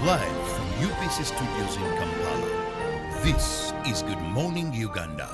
Live from UPC Studios in Kampala, this is Good Morning Uganda.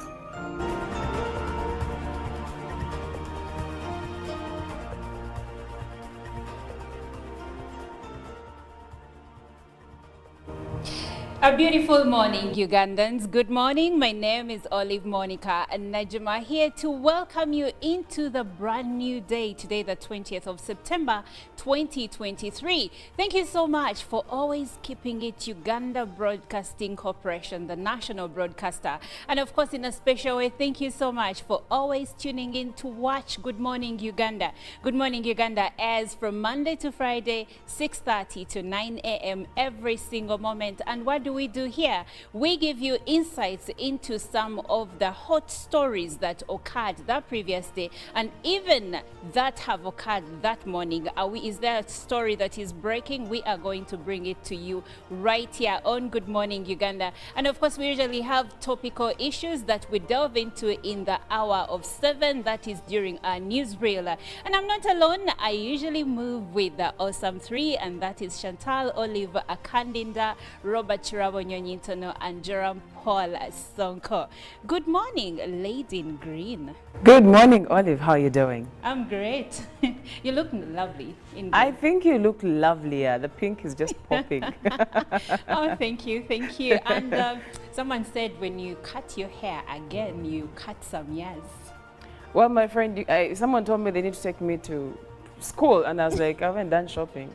A beautiful morning, Ugandans. Good morning. My name is Olive Monica and Najima here to welcome you into the brand new day. Today, the 20th of September, 2023. Thank you so much for always keeping it Uganda Broadcasting Corporation, the national broadcaster. And of course, in a special way, thank you so much for always tuning in to watch Good Morning Uganda. Good Morning Uganda airs from Monday to Friday, 6:30 to 9 a.m. every single moment. And what do we do here? We give you insights into some of the hot stories that occurred that previous day and even that have occurred that morning. Is there a story that is breaking? We are going to bring it to you right here on Good Morning Uganda. And of course, we usually have topical issues that we delve into in the hour of 7. That is during our newsreel. And I'm not alone. I usually move with the awesome 3, and that is Chantal, Olive Akandinda, Robert Chirabo Nyonyintono, and Jerome Paul Sonko. Good morning, Lady in Green. Good morning, Olive. How are you doing? I'm great. You look lovely. In I think you look lovelier. The pink is just popping. Oh, thank you, thank you. And someone said when you cut your hair again, you cut some years. Well, my friend, someone told me they need to take me to school, and I was like, I haven't done shopping.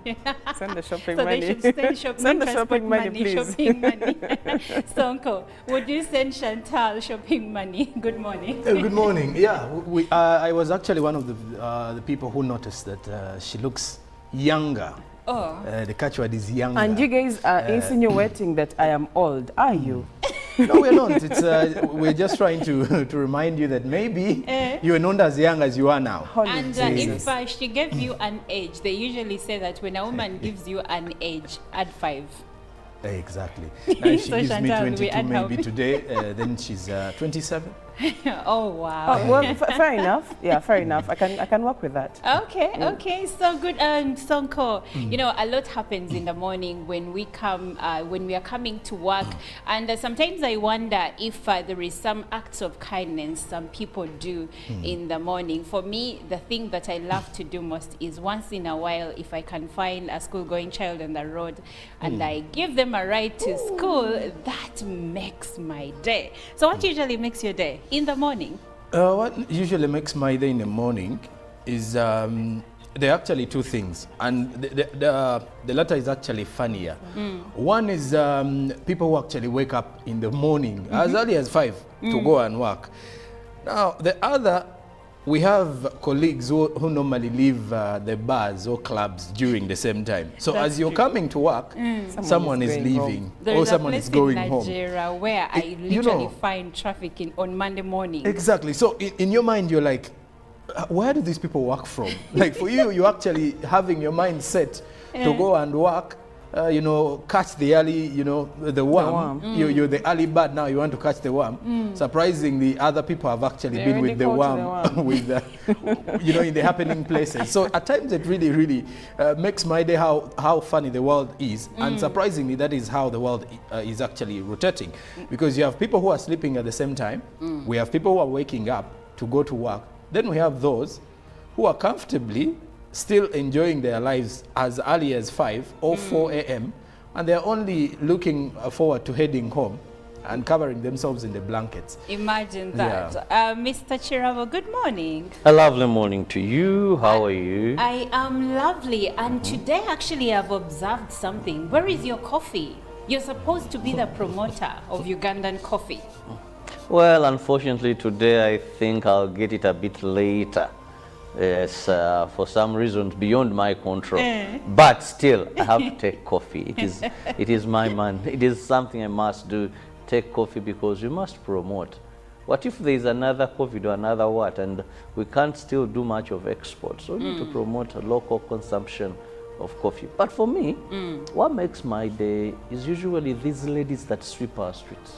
Send the shopping so money. They should send shopping, send the shopping money, please. Shopping money. Sonko, would you send Chantal shopping money? Good morning. Good morning. Yeah, I was actually one of the people who noticed that she looks younger. Oh. The catchword is younger. And you guys are insinuating that I am old. Are you? No, we're not. It's, we're just trying to remind you that maybe you are not as young as you are now. And if she gave you an age, they usually say that when a woman gives you an age, add 5. Exactly. Now, if she So gives Chantal, me 22 maybe today, then she's 27. Oh, wow. Oh, well, fair enough. Yeah, fair enough. I can work with that. Okay, okay, so good. Sonko, you know, a lot happens in the morning when we come, when we are coming to work, and sometimes I wonder if there is some acts of kindness some people do in the morning. For me, the thing that I love to do most is once in a while, if I can find a school-going child on the road and I give them a ride to school, that makes my day. So what usually makes your day in the morning? What usually makes my day in the morning is there are actually 2 things, and the latter is actually funnier. One is people who actually wake up in the morning as early as 5 to go and work. Now the other, we have colleagues who normally leave the bars or clubs during the same time. So That's as you're true. coming to work, someone is leaving There or is someone a is place going in home. Nigeria where I literally find traffic on Monday morning. Exactly. So in your mind, you're like, where do these people work from? Like for you, you're actually having your mind set to go and work, you know, catch the early, you know, the worm. You're the early bird now, you want to catch the worm. Surprisingly, other people have actually been with the worm, with the, you know, in the happening places. So at times it really, really makes my day how funny the world is. And surprisingly, that is how the world is actually rotating. Because you have people who are sleeping at the same time. We have people who are waking up to go to work. Then we have those who are comfortably still enjoying their lives as early as 5 or 4 a.m. and they're only looking forward to heading home and covering themselves in the blankets. Imagine that. Mr. Chirabo, good morning. A lovely morning to you. How are you? I am lovely, and today actually I've observed something. Where is your coffee? You're supposed to be the promoter of Ugandan coffee. Well, unfortunately today I think I'll get it a bit later. Yes, for some reasons beyond my control. But still, I have to take coffee. It is my man. It is something I must do. Take coffee because you must promote. What if there is another COVID or another what, and we can't still do much of export? So we need to promote a local consumption of coffee. But for me, what makes my day is usually these ladies that sweep our streets.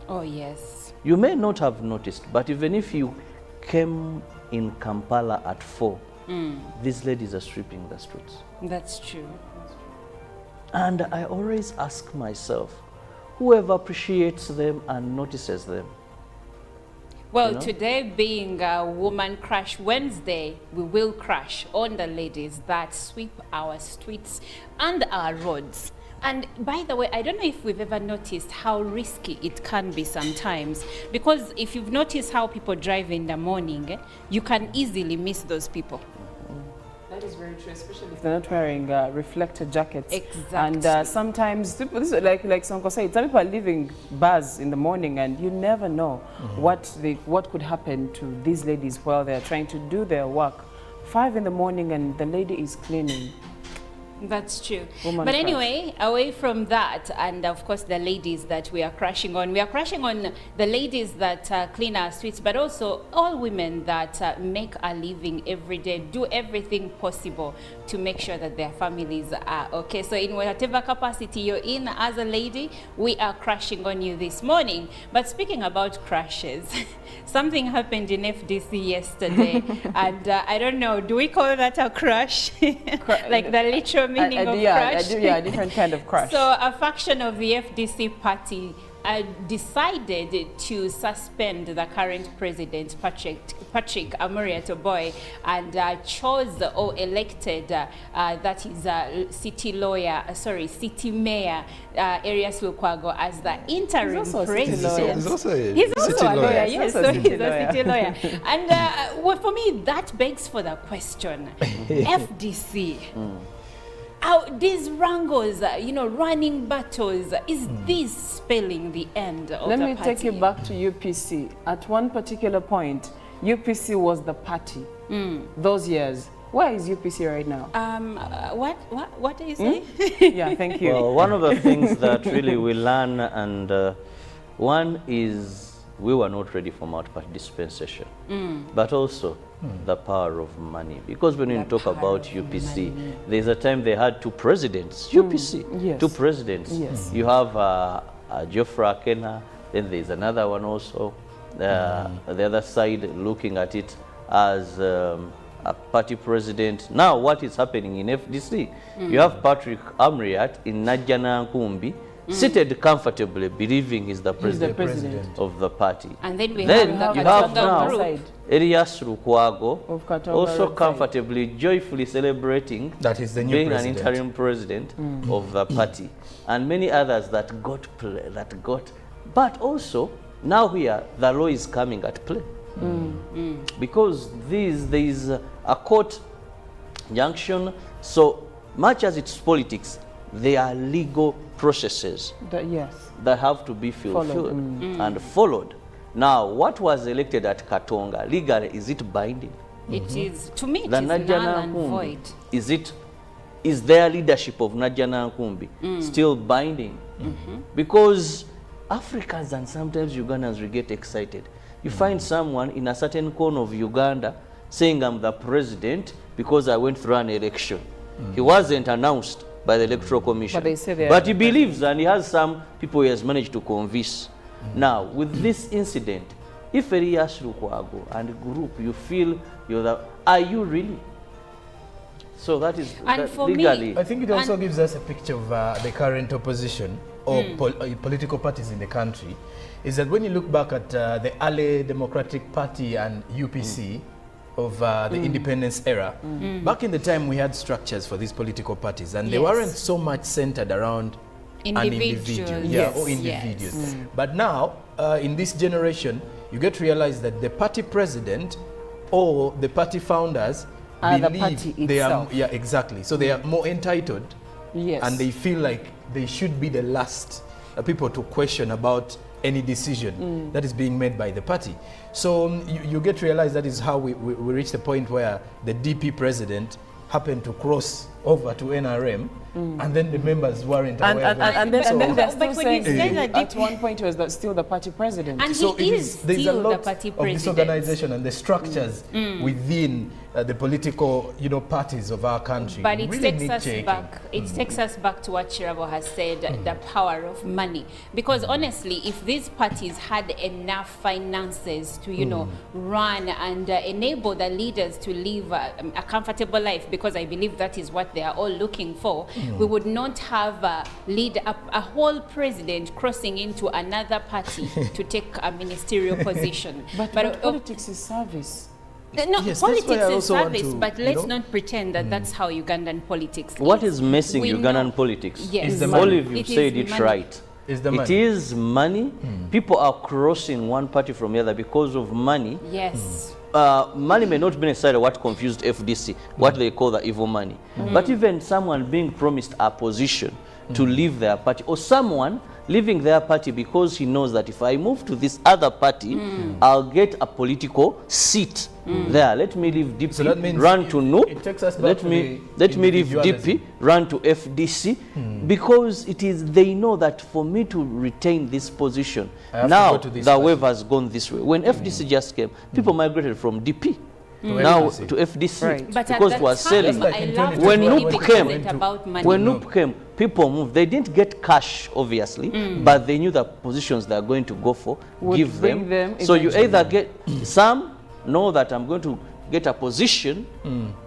Oh, yes. You may not have noticed, but even if you came in Kampala at 4, these ladies are sweeping the streets. That's true. And I always ask myself, whoever appreciates them and notices them. Well, You know? today being Woman Crush Wednesday, we will crush on the ladies that sweep our streets and our roads. And by the way, I don't know if we've ever noticed how risky it can be sometimes. Because if you've noticed how people drive in the morning, you can easily miss those people. That is very true, especially if they're not wearing reflector jackets. Exactly. And sometimes, people, this is like Sonko said, some people are leaving bars in the morning, and you never know what could happen to these ladies while they're trying to do their work. 5 in the morning, and the lady is cleaning. That's true. Woman But crush. anyway, away from that, and of course the ladies that we are crushing on the ladies that clean our streets, but also all women that make a living every day, do everything possible to make sure that their families are okay. So in whatever capacity you're in as a lady, we are crushing on you this morning. But speaking about crushes, something happened in FDC yesterday, and I don't know, do we call that a crush? Like the literal meaning of crush? Yeah, a different kind of crush. So a faction of the FDC party decided to suspend the current president, Patrick Amuriatoboy, and chose or elected, that is city mayor, Arias Lukwago, as the interim He's also a city president. lawyer. He's also a He's also city a lawyer, lawyer. yes, Also a so city he's a lawyer. city lawyer. And well, for me, that begs for the question, FDC, these wrangles, running battles, is this spelling the end of Let the me party? take you back to UPC. At one particular point, UPC was the party. Those years. Where is UPC right now? What do you say? Yeah, thank you. Well, one of the things that really we learn, and one is we were not ready for multi-party dispensation, but also the power of money. Because when you The talk power about of UPC, money. there's a time they had 2 presidents, UPC, Yes. 2 presidents. Yes. You have Geoffrey Akena, then there's another one also, the other side looking at it as a party president. Now what is happening in FDC? You have Patrick Amriat in Najjana Nkumbi, seated comfortably, believing he's the president, president. of the party. And then we Then have the you have Katonga now group. Elias Lukwago, Of Katonga also Roadside. comfortably, joyfully celebrating That is the new being president. an interim president of the party, and many others that got. But also now here the law is coming at play, because there is a court junction. So much as it's politics, there are legal processes Yes. that have to be fulfilled Followed. and followed. Now, what was elected at Katonga, legally, is it binding? It is, to me, it The is null Najjana and Nkumbi, void. is their leadership of Najjana Nkumbi still binding? Because Africans and sometimes Ugandans will get excited. You find someone in a certain corner of Uganda saying, I'm the president because I went through an election. He wasn't announced by the Electoral Commission. But they say they are But he believes, and he has some people he has managed to convince. Now, with this incident, if Elias Lukwago and group, you feel are you really? So that is And that for me, legally. I think it also gives us a picture of the current opposition or political parties in the country. Is that when you look back at the early Democratic Party and UPC of the independence era, back in the time we had structures for these political parties, and they Yes. weren't so much centered around an individual, Individuals. yeah, or Yes. individuals. But now, in this generation, you get to realize that the party president or the party founders Are the believe party they are, itself. yeah, exactly. So they are more entitled, Yes. and they feel like they should be the last people to question about any decision that is being made by the party. So you get to realize that is how we reach the point where the DP president happened to cross over to NRM, and then the members weren't And, aware and, of it. and, then, But- and then they're but still when you saying say that at deep- one point he was still the party president. And So he it is there's a still the lot party of this president. organization and the structures within the political, parties of our country. But it really takes need us checking. back. It takes us back to what Chirabo has said, the power of money. Because honestly, if these parties had enough finances to, run and enable the leaders to live a comfortable life, because I believe that is what they are all looking for. We would not have a whole president crossing into another party to take a ministerial position. But politics is service. No, Yes, that's politics why I is also want service, to, but you let's know, not pretend that that's how Ugandan politics What is missing We Ugandan know- politics? Yes. Is the money. Olive, you It is said it money. right. Is the It money. is money. People are crossing one party from the other because of money. Yes. Money may not be necessarily what confused FDC, what they call the evil money. But even someone being promised a position to leave their party, or someone leaving their party because he knows that if I move to this other party, I'll get a political seat there. Let me leave DP, So that means run to NUP. it takes us back Let to me the leave individualism. DP, run to FDC, because it is they know that for me to retain this position, I have to now go to this the party. wave has gone this way. When FDC just came, people migrated from DP To now FDC. to FDC Right. But because at it was that time, selling. Just like I in love 2021 When when Nup it came- wasn't about money. When NUP came, people moved. They didn't get cash, obviously, but they knew the positions they are going to go for, Would give bring them. them So you eventually. either get, some know that I'm going to get a position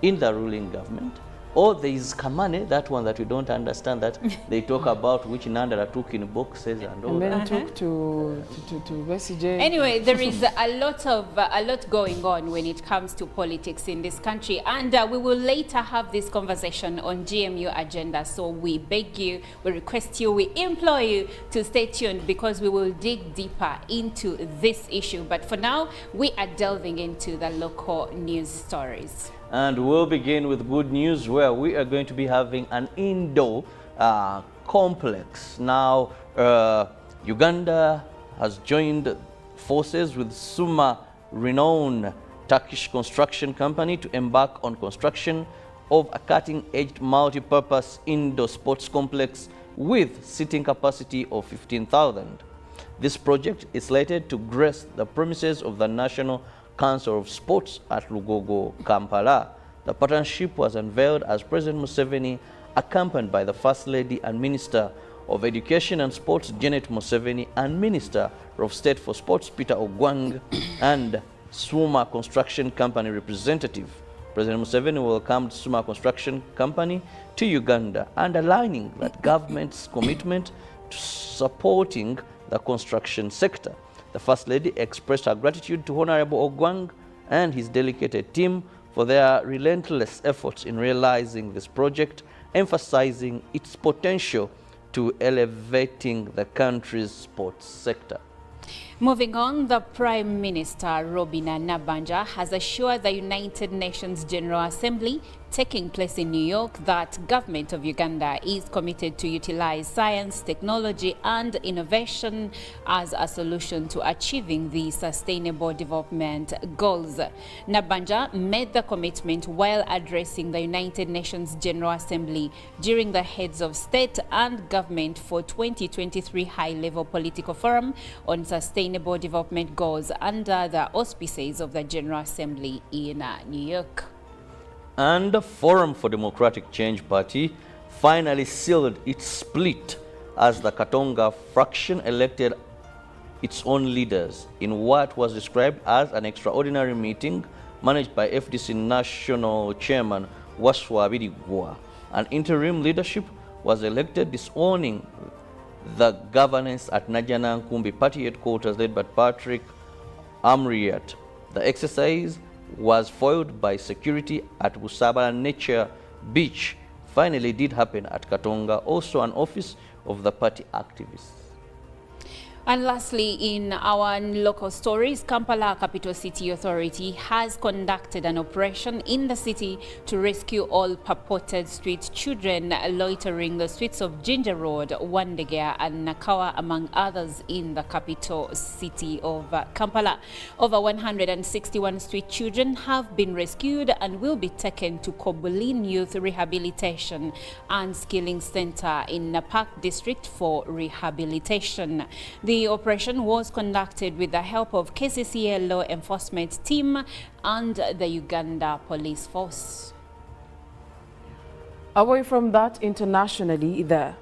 in the ruling government, or there is Kamane, that one that we don't understand, that they talk about, which Nandara took in boxes and all And that. then took to Bessie J. Anyway, there is a lot going on when it comes to politics in this country, and we will later have this conversation on GMU agenda. So we beg you, we request you, we implore you to stay tuned, because we will dig deeper into this issue. But for now, we are delving into the local news stories. And we'll begin with good news, where we are going to be having an indoor complex. Now, Uganda has joined forces with Suma, renowned Turkish construction company, to embark on construction of a cutting-edge multi-purpose indoor sports complex with seating capacity of 15,000. This project is slated to grace the premises of the National Council of Sports at Lugogo, Kampala. The partnership was unveiled as President Museveni, accompanied by the First Lady and Minister of Education and Sports, Janet Museveni, and Minister of State for Sports, Peter Ogwang, and Suma Construction Company representative. President Museveni welcomed Suma Construction Company to Uganda, underlining that government's commitment to supporting the construction sector. The First Lady expressed her gratitude to Honorable Ogwang and his dedicated team for their relentless efforts in realizing this project, emphasizing its potential to elevating the country's sports sector. Moving on, the Prime Minister, Robina Nabanja, has assured the United Nations General Assembly taking place in New York that government of Uganda is committed to utilize science, technology and innovation as a solution to achieving the Sustainable Development Goals. Nabanja made the commitment while addressing the United Nations General Assembly during the Heads of State and Government for 2023 High-Level Political Forum on Sustainable Development Goals under the auspices of the General Assembly in New York. And the Forum for Democratic Change Party finally sealed its split as the Katonga fraction elected its own leaders in what was described as an extraordinary meeting managed by FDC National Chairman Waswabiri Gwa. An interim leadership was elected, disowning the governance at Najana Nkumbi Party headquarters led by Patrick Amriat. The exercise was foiled by security at Busabala Nature Beach. Finally did happen at Katonga, also an office of the party activists. And lastly, in our local stories, Kampala Capital City Authority has conducted an operation in the city to rescue all purported street children loitering the streets of Ginger Road, Wandegea and Nakawa, among others, in the capital city of Kampala. Over 161 street children have been rescued and will be taken to Kobulin Youth Rehabilitation and Skilling Center in Napak District for rehabilitation. The operation was conducted with the help of KCCA law enforcement team and the Uganda Police Force. Away from that, internationally, the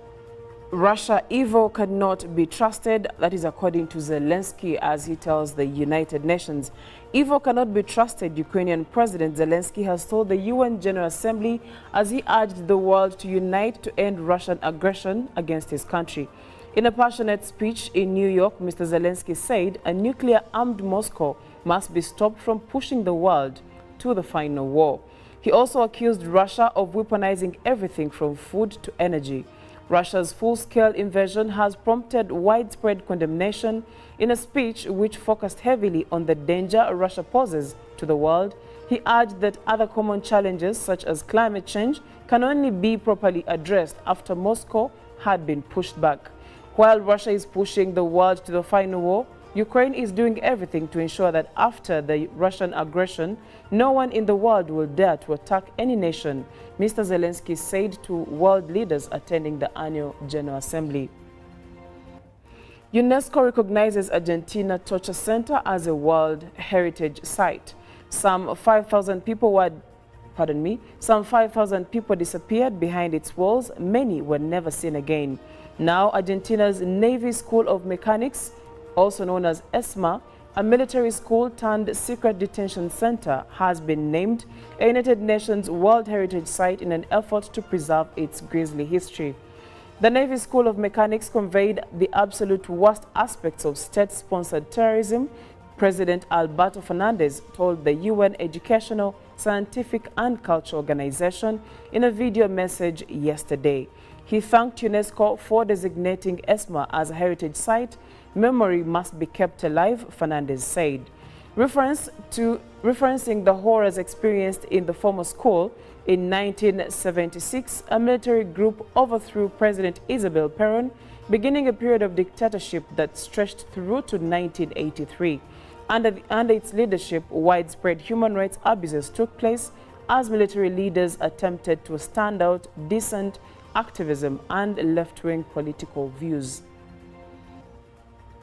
Russia evil cannot be trusted. That is according to Zelensky as he tells the United Nations. Evil cannot be trusted, Ukrainian President Zelensky has told the UN General Assembly as he urged the world to unite to end Russian aggression against his country. In a passionate speech in New York, Mr. Zelensky said a nuclear-armed Moscow must be stopped from pushing the world to the final war. He also accused Russia of weaponizing everything from food to energy. Russia's full-scale invasion has prompted widespread condemnation. In a speech which focused heavily on the danger Russia poses to the world, he urged that other common challenges such as climate change can only be properly addressed after Moscow had been pushed back. While Russia is pushing the world to the final war, Ukraine is doing everything to ensure that after the Russian aggression, no one in the world will dare to attack any nation, Mr. Zelensky said to world leaders attending the annual General Assembly. UNESCO recognizes Argentina Torture Center as a World Heritage Site. Some 5,000 people disappeared behind its walls. Many were never seen again. Now, Argentina's Navy School of Mechanics, also known as ESMA, a military school turned secret detention center, has been named a United Nations World Heritage Site in an effort to preserve its grisly history. The Navy School of Mechanics conveyed the absolute worst aspects of state-sponsored terrorism, President Alberto Fernandez told the UN Educational, Scientific and Cultural Organization in a video message yesterday. He thanked UNESCO for designating ESMA as a heritage site. Memory must be kept alive, Fernandez said. Referencing the horrors experienced in the former school, in 1976, a military group overthrew President Isabel Perón, beginning a period of dictatorship that stretched through to 1983. Under its leadership, widespread human rights abuses took place as military leaders attempted to stand out dissent, activism and left-wing political views.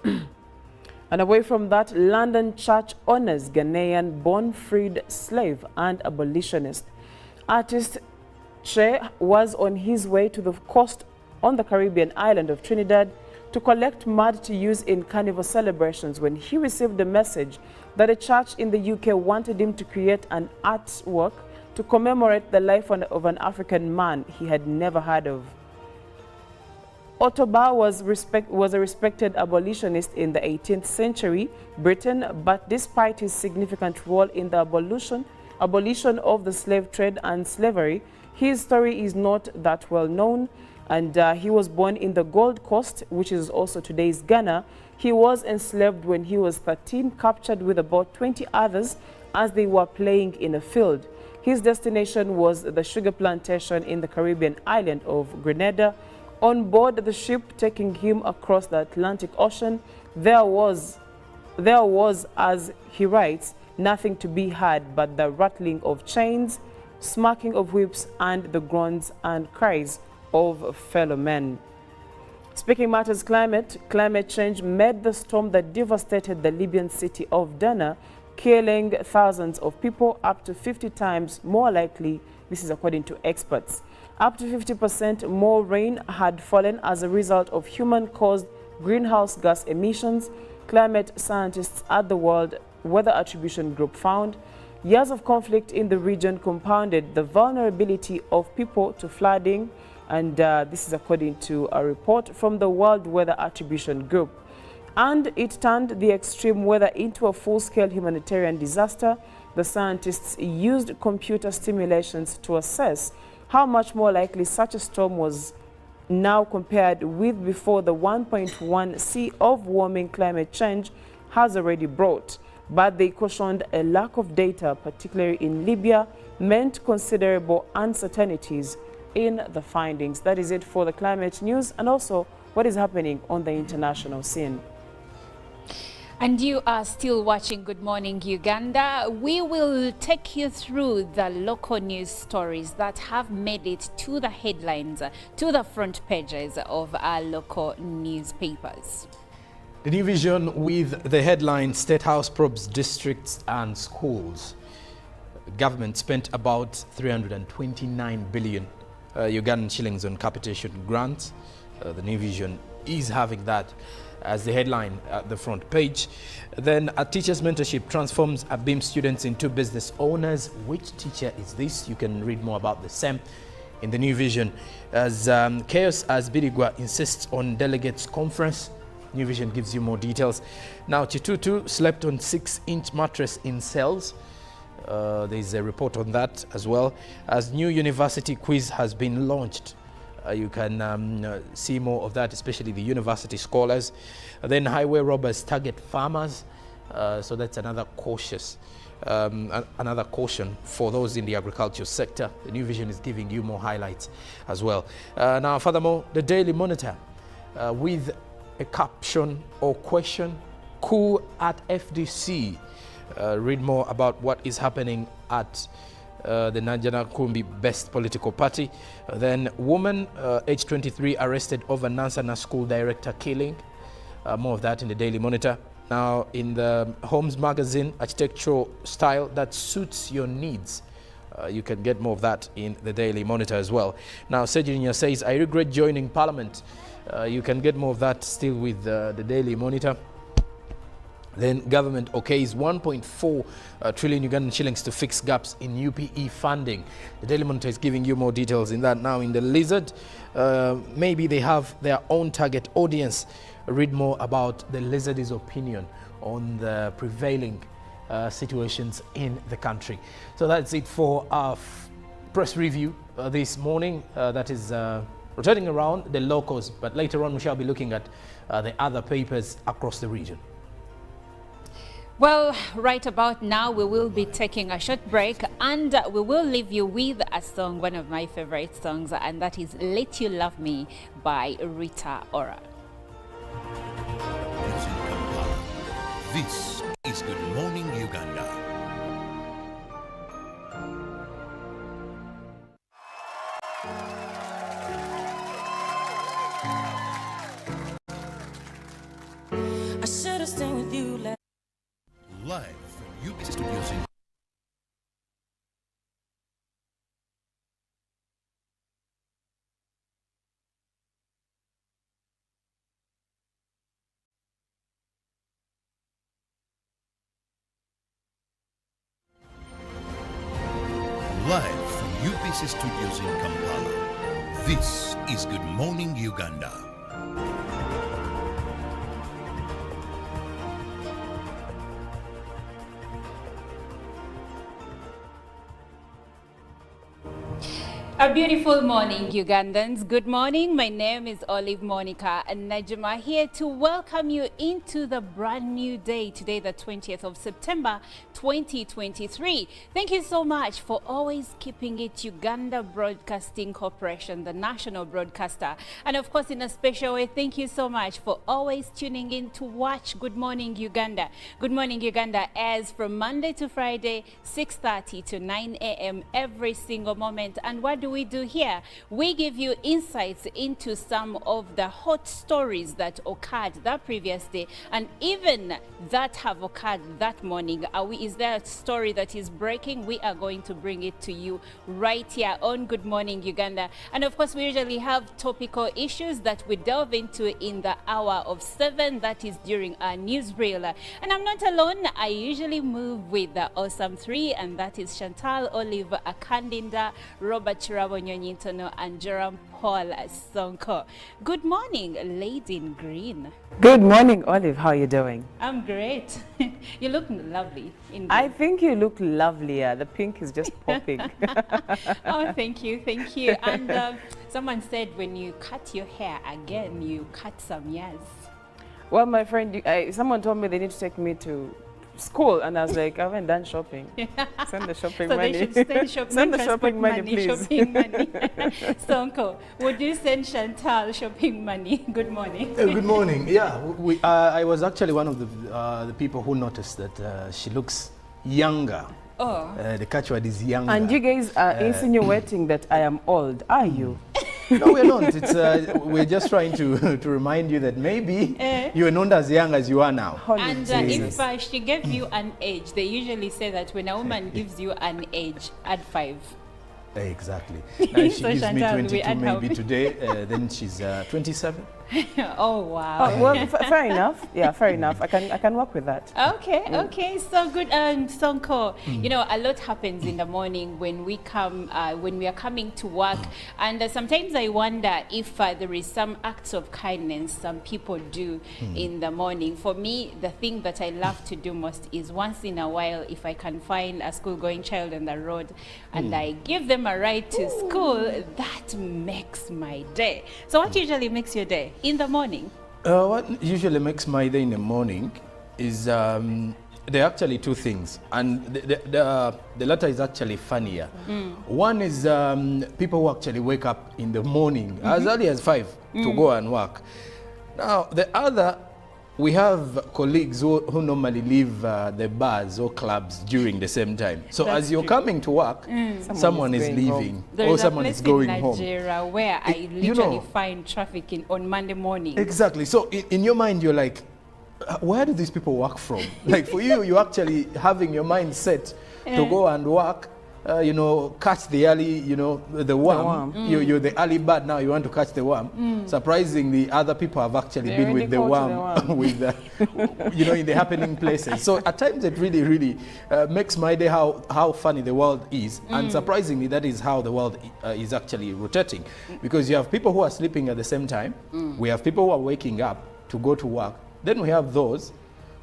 And away from that, London church honors Ghanaian-born freed slave and abolitionist. Artist Che was on his way to the coast on the Caribbean island of Trinidad to collect mud to use in carnival celebrations when he received a message that a church in the UK wanted him to create an artwork to commemorate the life of an African man he had never heard of. Otoba was a respected abolitionist in the 18th century Britain, but despite his significant role in the abolition of the slave trade and slavery, his story is not that well known. And he was born in the Gold Coast, which is also today's Ghana. He was enslaved when he was 13, captured with about 20 others as they were playing in a field. His destination was the sugar plantation in the Caribbean island of Grenada. On board the ship taking him across the Atlantic Ocean, there was, as he writes, nothing to be heard but the rattling of chains, smacking of whips, and the groans and cries of fellow men. Speaking matters climate change made the storm that devastated the Libyan city of Derna, killing thousands of people, up to 50 times more likely. This is according to experts. Up to 50% more rain had fallen as a result of human-caused greenhouse gas emissions, climate scientists at the World Weather Attribution Group found. Years of conflict in the region compounded the vulnerability of people to flooding, and this is according to a report from the World Weather Attribution Group. And it turned the extreme weather into a full-scale humanitarian disaster. The scientists used computer simulations to assess how much more likely such a storm was now compared with before the 1.1 C of warming climate change has already brought. But they cautioned a lack of data, particularly in Libya, meant considerable uncertainties in the findings. That is it for the climate news and also what is happening on the international scene. And you are still watching Good Morning Uganda. We will take you through the local news stories that have made it to the headlines, to the front pages of our local newspapers. The New Vision with the headline State House probes districts and schools. The government spent about 329 billion Ugandan shillings on capitation grants. The New Vision is having that as the headline at the front page. Then a teacher's mentorship transforms ABIM students into business owners. Which teacher is this? You can read more about the same in the New Vision. As chaos as Birigwa insists on delegates conference. New Vision gives you more details. Now Chitutu slept on 6-inch mattress in cells. There's a report on that as well. As new university quiz has been launched. You can see more of that, especially the university scholars. Then highway robbers target farmers. So that's another another caution for those in the agriculture sector. The New Vision is giving you more highlights as well. Now, furthermore, the Daily Monitor with a caption or question, coup at FDC. Read more about what is happening at the Najana Kumbi Best Political Party. Then woman, age 23, arrested over Nansana school director killing. More of that in the Daily Monitor. Now in the Homes magazine, architectural style that suits your needs. You can get more of that in the Daily Monitor as well. Now Sejirinya says, I regret joining Parliament. You can get more of that still with the Daily Monitor. Then government okays 1.4 trillion Ugandan shillings to fix gaps in UPE funding. The Daily Monitor is giving you more details in that. Now in the Lizard, maybe they have their own target audience. Read more about the Lizard's opinion on the prevailing situations in the country. So that's it for our press review this morning. That is rotating around the locals, but later on we shall be looking at the other papers across the region. Well, right about now, we will be taking a short break and we will leave you with a song, one of my favorite songs, and that is Let You Love Me by Rita Ora. This is Good Morning Uganda. I should have stayed with you last. Live from UB Studios in Live from UBC Studios in Kampala. This is Good Morning Uganda. A beautiful morning, Ugandans. Good morning. My name is Olive Monica and Najima here to welcome you into the brand new day. Today, the 20th of September, 2023. Thank you so much for always keeping it Uganda Broadcasting Corporation, the national broadcaster. And of course, in a special way, thank you so much for always tuning in to watch Good Morning Uganda. Good Morning Uganda airs from Monday to Friday, 6:30 to 9 a.m. every single moment. And what do we do here? We give you insights into some of the hot stories that occurred that previous day and even that have occurred that morning. Is there a story that is breaking? We are going to bring it to you right here on Good Morning Uganda. And of course, we usually have topical issues that we delve into in the hour of 7. That is during our news reel. And I'm not alone. I usually move with the awesome 3, and that is Chantal, Olive Akandinda, Robert Chirabo Nyonyintono, and Jerome Paul Sonko. Good morning, Lady in Green. Good morning, Olive. How are you doing? I'm great. You look lovely. In I think you look lovelier. The pink is just popping. Oh, thank you, thank you. And someone said when you cut your hair again, you cut some years. Well, my friend, someone told me they need to take me to school, and I was like, I haven't done shopping. Send the shopping so money. They should send shopping, send the shopping money, please. Shopping money. Sonko, would you send Chantal shopping money? Good morning. Good morning. Yeah, I was actually one of the people who noticed that she looks younger. Oh. The catchword is younger. And you guys are insinuating that I am old. Are you? No, we're not. It's, we're just trying to remind you that maybe you are not as young as you are now. And if she gave you an age, they usually say that when a woman gives you an age, add 5. Exactly. Now, if she So gives me Chantal, we 22 add maybe help. today, then she's 27. Oh, wow. Oh, well, fair enough. Yeah, fair enough. I can work with that. Okay, okay, so good. Sonko, you know, a lot happens in the morning when we come, when we are coming to work, and sometimes I wonder if there is some acts of kindness some people do in the morning. For me, the thing that I love to do most is once in a while, if I can find a school-going child on the road and I give them a ride to school, that makes my day. So what usually makes your day in the morning? What usually makes my day in the morning is there are actually two things, and the latter is actually funnier. One is people who actually wake up in the morning as early as 5 to go and work. Now, the other, we have colleagues who normally leave the bars or clubs during the same time. So That's as you're true. coming to work, someone is going leaving home. There or is a someone place is going in home. Nigeria where I You literally know- find traffic on Monday morning. Exactly. So in your mind, you're like, where do these people work from? Like for you, you're actually having your mind set to go and work, you know, catch the early, you know, the worm. You're the early bird now, you want to catch the worm. Surprisingly, other people have actually They been already with the caught the worm, worm. with the, you know, in the happening places. So at times it really, really makes my day how funny the world is. And surprisingly, that is how the world is actually rotating. Because you have people who are sleeping at the same time. We have people who are waking up to go to work. Then we have those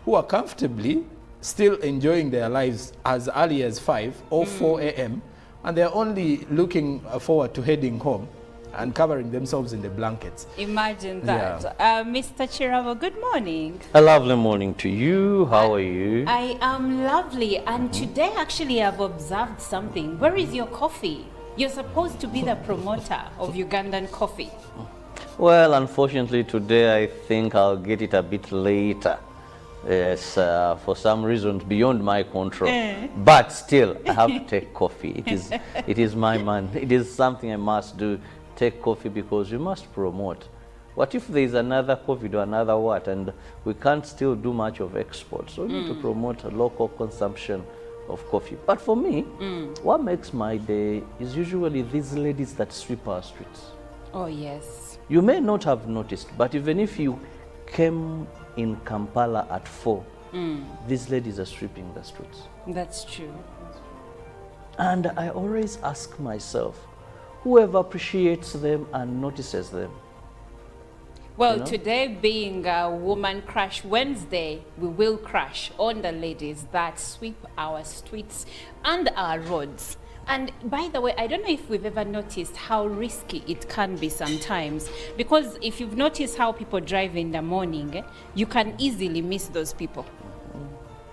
who are comfortably still enjoying their lives as early as 5 or 4 a.m. and they're only looking forward to heading home and covering themselves in the blankets. Imagine that. Mr. Chiravo, good morning. A lovely morning to you. How are you? I am lovely, and today actually I've observed something. Where is your coffee? You're supposed to be the promoter of Ugandan coffee. Well, unfortunately, today I think I'll get it a bit later. Yes, for some reasons beyond my control. But still, I have to take coffee. It is my man. It is something I must do. Take coffee because you must promote. What if there is another COVID or another what, and we can't still do much of export? So we need to promote a local consumption of coffee. But for me, what makes my day is usually these ladies that sweep our streets. Oh, yes. You may not have noticed, but even if you came in Kampala at 4, these ladies are sweeping the streets. That's true. And I always ask myself, whoever appreciates them and notices them. Well, You know? today being Woman Crash Wednesday, we will crash on the ladies that sweep our streets and our roads. And by the way, I don't know if we've ever noticed how risky it can be sometimes, because if you've noticed how people drive in the morning, you can easily miss those people.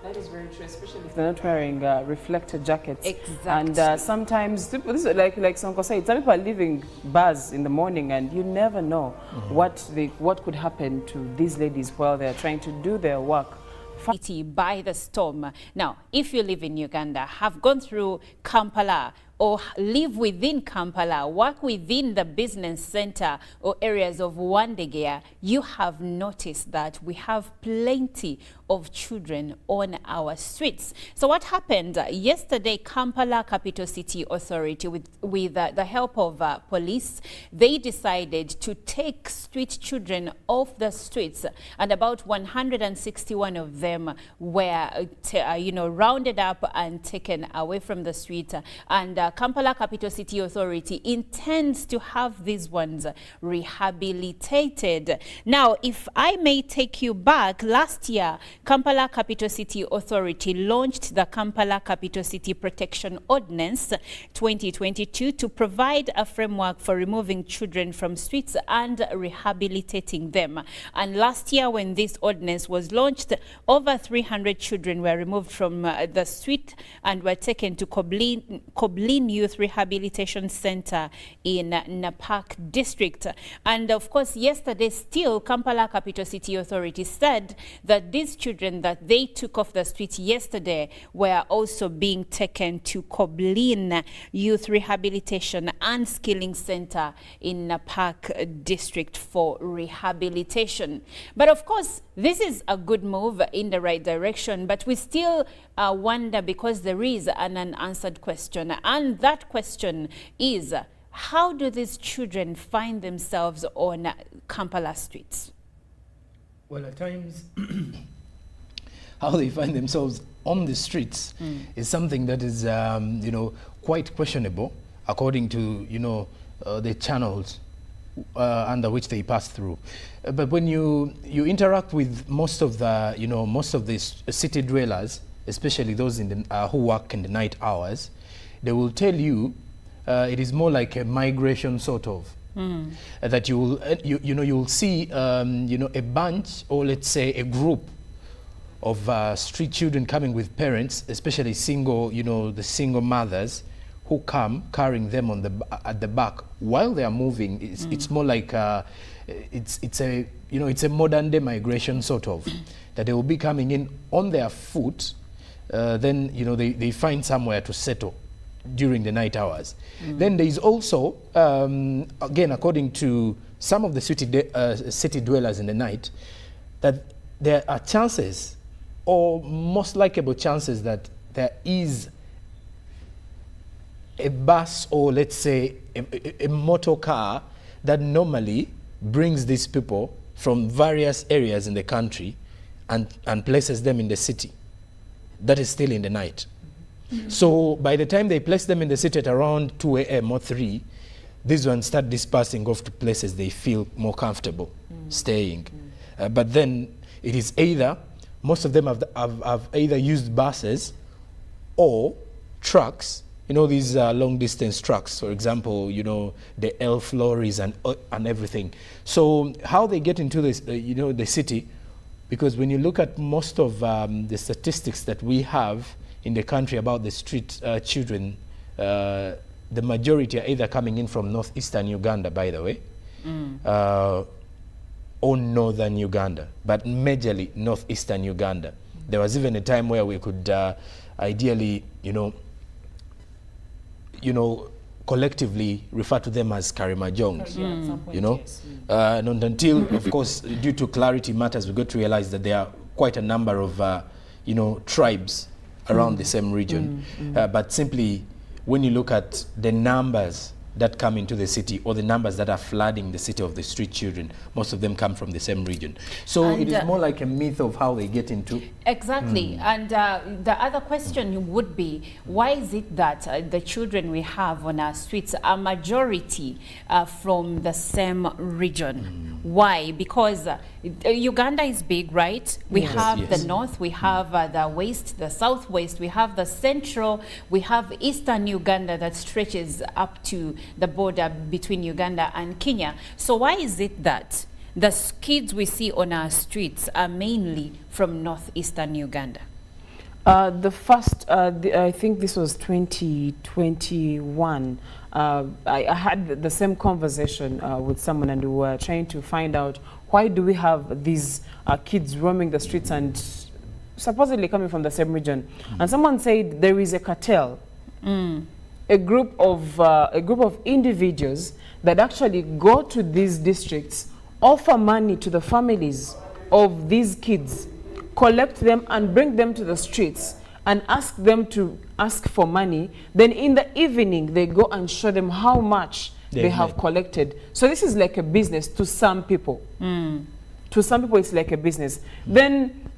That is very true, especially if they're not wearing reflector jackets. Exactly. And sometimes, people, this is like Sonko said, some people are leaving bars in the morning, and you never know what could happen to these ladies while they're trying to do their work. City by the storm. Now, if you live in Uganda, have gone through Kampala, or live within Kampala, work within the business center or areas of Wandegea, you have noticed that we have plenty of children on our streets. So what happened yesterday? Kampala Capital City Authority, with the help of police, they decided to take street children off the streets, and about 161 of them were rounded up and taken away from the street. And Kampala Capital City Authority intends to have these ones rehabilitated. Now, if I may take you back, last year, Kampala Capital City Authority launched the Kampala Capital City Protection Ordinance 2022 to provide a framework for removing children from streets and rehabilitating them. And last year, when this ordinance was launched, over 300 children were removed from the street and were taken to Koblin Youth Rehabilitation Center in Napak District. And of course, yesterday still, Kampala Capital City Authority said that these children that they took off the street yesterday were also being taken to Koblin Youth Rehabilitation and Skilling Center in Napak District for rehabilitation. But of course, this is a good move in the right direction, but we still wonder, because there is an unanswered question. And And that question is, how do these children find themselves on Kampala streets? Well, at times, how they find themselves on the streets is something that is, you know, quite questionable according to, you know, the channels under which they pass through. But when you interact with most of the, you know, most of the city dwellers, especially those in the, who work in the night hours, they will tell you it is more like a migration sort of. That you will, you know, you will see, you know, a bunch, or let's say a group of street children coming with parents, especially single, you know, the single mothers, who come carrying them on the at the back while they are moving. It's more like it's a, you know, it's a modern day migration sort of that they will be coming in on their foot. Then, you know, they find somewhere to settle during the night hours. Then there is also, again, according to some of the city dwellers in the night, that there are chances, or most likable chances, that there is a bus, or let's say a motor car, that normally brings these people from various areas in the country and places them in the city. That is still in the night. So by the time they place them in the city at around 2 a.m. or 3, these ones start dispersing off to places they feel more comfortable staying. But then it is either, most of them have either used buses or trucks, you know, these long distance trucks, for example, you know, the elf lorries and everything. So how they get into this, you know, the city, because when you look at most of the statistics that we have in the country about the street children, the majority are either coming in from northeastern Uganda, by the way, or northern Uganda, but majorly northeastern Uganda. There was even a time where we could ideally, you know, collectively refer to them as Karimajongs, you know, and until, of course, due to clarity matters, we got to realize that there are quite a number of, you know, tribes around the same region. But simply, when you look at the numbers that come into the city, or the numbers that are flooding the city of the street children, most of them come from the same region. So and it is more like a myth of how they get into. Exactly. And the other question would be, why is it that the children we have on our streets are majority from the same region? Why? Because Uganda is big, right? We have the north, we have the west, the southwest, we have the central, we have eastern Uganda that stretches up to the border between Uganda and Kenya. So why is it that the kids we see on our streets are mainly from northeastern Uganda? The first, I think this was 2021. I had the same conversation with someone, and we were trying to find out, why do we have these kids roaming the streets and supposedly coming from the same region? And someone said there is a cartel, a group of individuals that actually go to these districts, offer money to the families of these kids, collect them and bring them to the streets and ask them to ask for money. Then in the evening, they go and show them how much they have collected. So this is like a business to some people. To some people, it's like a business. Then,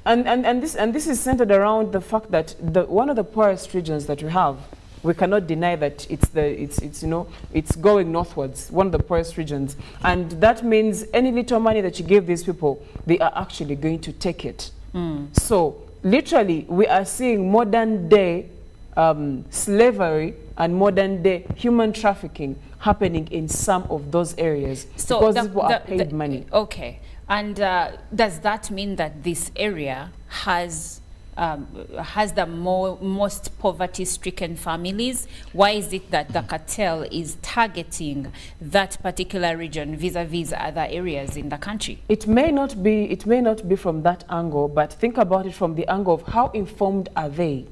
and this is centered around the fact that one of the poorest regions that we have, we cannot deny that it's you know, it's going northwards, one of the poorest regions. And that means any little money that you give these people, they are actually going to take it. So literally, we are seeing modern day slavery and modern day human trafficking happening in some of those areas, so because people are paid money. Okay. And does that mean that this area has the most poverty-stricken families? Why is it that the cartel is targeting that particular region vis-a-vis other areas in the country? It may not be from that angle, but think about it from the angle of how informed are they,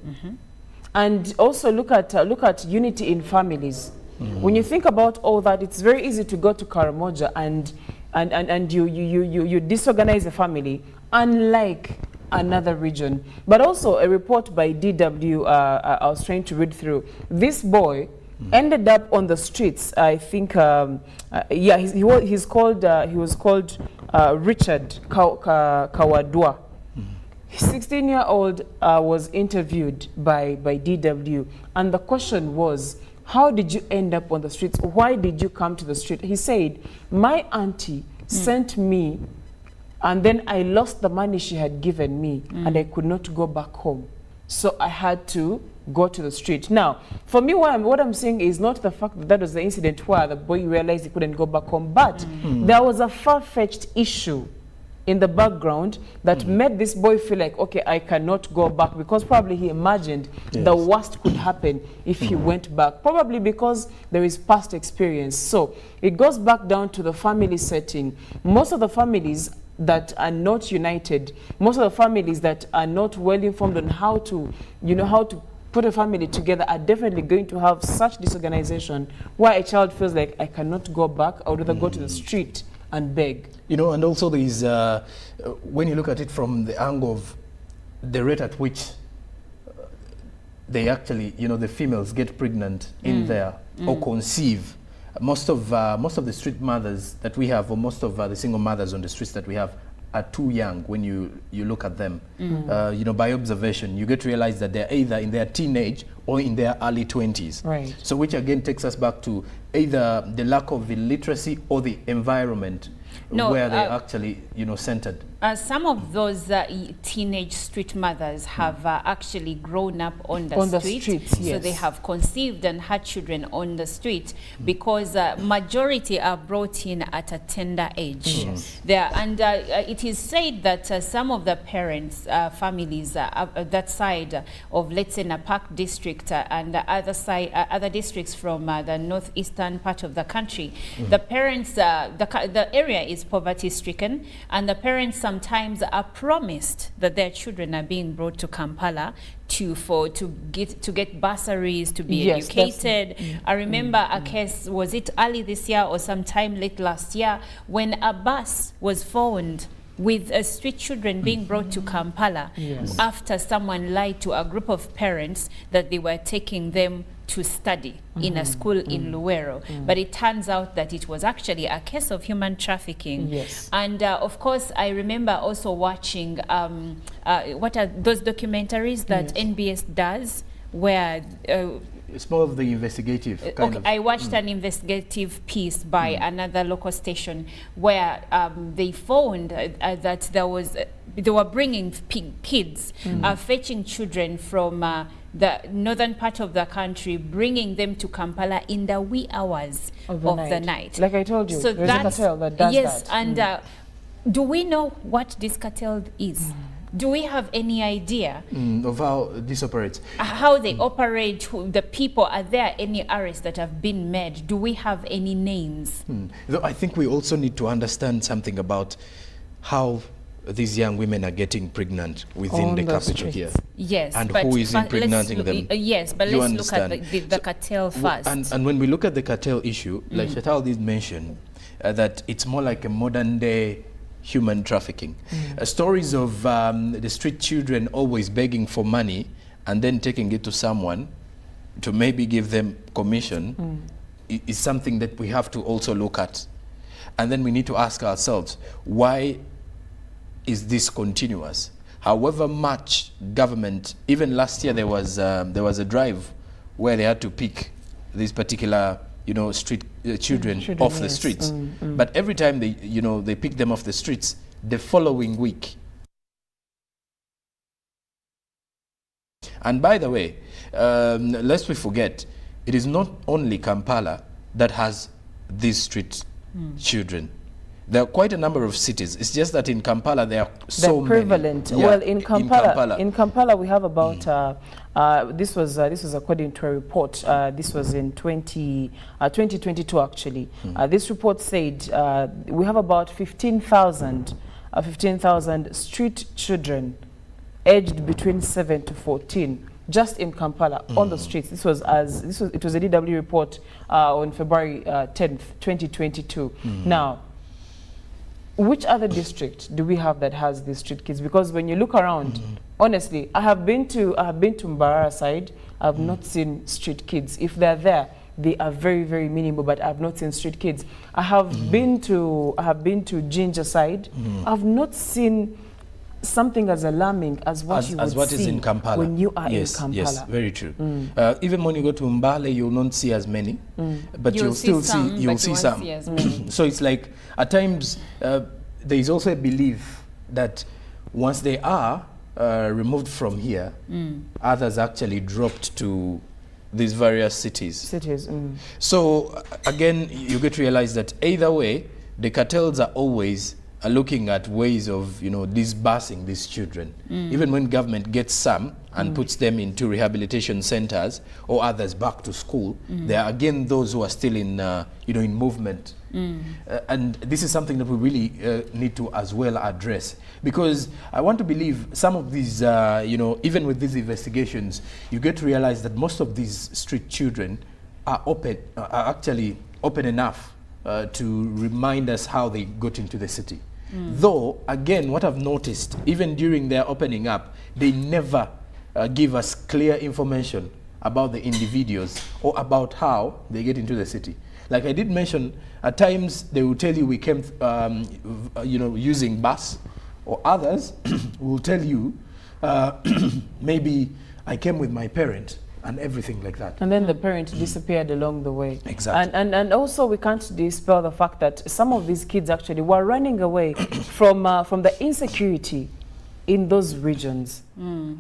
and also look at unity in families. When you think about all that, it's very easy to go to Karamoja and you disorganize a family, unlike another region. But also a report by DW, I was trying to read through. This boy ended up on the streets. I think, yeah, he was called Richard Kawadwa. 16-year-old was interviewed by DW, and the question was, how did you end up on the streets? Why did you come to the street? He said, my auntie sent me, and then I lost the money she had given me, and I could not go back home. So I had to go to the street. Now, for me, what I'm saying is not the fact that that was the incident where the boy realized he couldn't go back home, but there was a far-fetched issue in the background that made this boy feel like, okay, I cannot go back, because probably he imagined the worst could happen if he went back, probably because there is past experience. So it goes back down to the family setting. Most of the families that are not united, most of the families that are not well informed on how to, how to put a family together, are definitely going to have such disorganization where a child feels like, I cannot go back, I would rather go to the street and beg. And also there is, when you look at it from the angle of the rate at which they actually, the females get pregnant in there or conceive, most of the street mothers that we have, or most of the single mothers on the streets that we have, are too young when you look at them. By observation, you get to realize that they're either in their teenage or in their early 20s. Right. So which again takes us back to either the lack of illiteracy or the environment where they're actually, centered. Some of those teenage street mothers have actually grown up on the streets, yes. So they have conceived and had children on the street, because majority are brought in at a tender age. And it is said that some of the parents, families, that side of, let's say, Napak district and other districts from the northeastern part of the country, the parents, the area is poverty-stricken, and the parents sometimes are promised that their children are being brought to Kampala to get bursaries, to be educated. I remember a case, was it early this year or sometime late last year, when a bus was found with street children being brought to Kampala after someone lied to a group of parents that they were taking them to study in a school in Luwero. But it turns out that it was actually a case of human trafficking. And of course, I remember also watching what are those documentaries that NBS does, where it's more of the investigative kind of. I watched an investigative piece by another local station where they found that they were bringing kids, fetching children from the northern part of the country, bringing them to Kampala in the wee hours of the night. Like I told you, so there's a cartel that does that. And do we know what this cartel is? Do we have any idea of how this operates? How they operate, the people, are there any arrests that have been made? Do we have any names? I think we also need to understand something about how these young women are getting pregnant within the capital here. Yes. And who is impregnating them? Yes, but let's look at the cartel first. And when we look at the cartel issue, like Shatal did mention, that it's more like a modern day human trafficking. Stories of the street children always begging for money and then taking it to someone to maybe give them commission is something that we have to also look at. And then we need to ask ourselves, why is this continuous? However much government, even last year there was a drive where they had to pick these particular street children off the streets. But every time they pick them off the streets, the following week. And by the way, lest we forget, it is not only Kampala that has these street children. There are quite a number of cities. It's just that in Kampala there are so many. They're prevalent. Well, in Kampala we have about this was according to a report. This was in 2022 actually. This report said we have about 15,000 street children aged between 7 to 14 just in Kampala on the streets. It was a DW report on February 10th, 2022. Now, which other district do we have that has these street kids? Because when you look around, honestly, I have been to Mbarara side. I've not seen street kids. If they're there, they are very, very minimal, but I've not seen street kids. I have been to Ginger side. I've not seen something as alarming as what you would see is in Kampala. when you are in Kampala. Yes, very true. Even when you go to Mbale, you'll not see as many, but you'll see still some, see, but see you some. won't see as many. So it's like, at times, there is also a belief that once they are removed from here, others actually dropped to these various cities. So again, you get to realize that either way, the cartels are always looking at ways of, disbursing these children. Even when government gets some and puts them into rehabilitation centers or others back to school, there are again those who are still in, in movement. And this is something that we really need to as well address, because I want to believe some of these, even with these investigations, you get to realize that most of these street children are actually open enough to remind us how they got into the city. Though, again, what I've noticed, even during their opening up, they never give us clear information about the individuals or about how they get into the city. Like I did mention, at times they will tell you we came, using bus, or others will tell you, maybe I came with my parent, and everything like that. And then the parent disappeared along the way. Exactly. And also we can't dispel the fact that some of these kids actually were running away from the insecurity in those regions.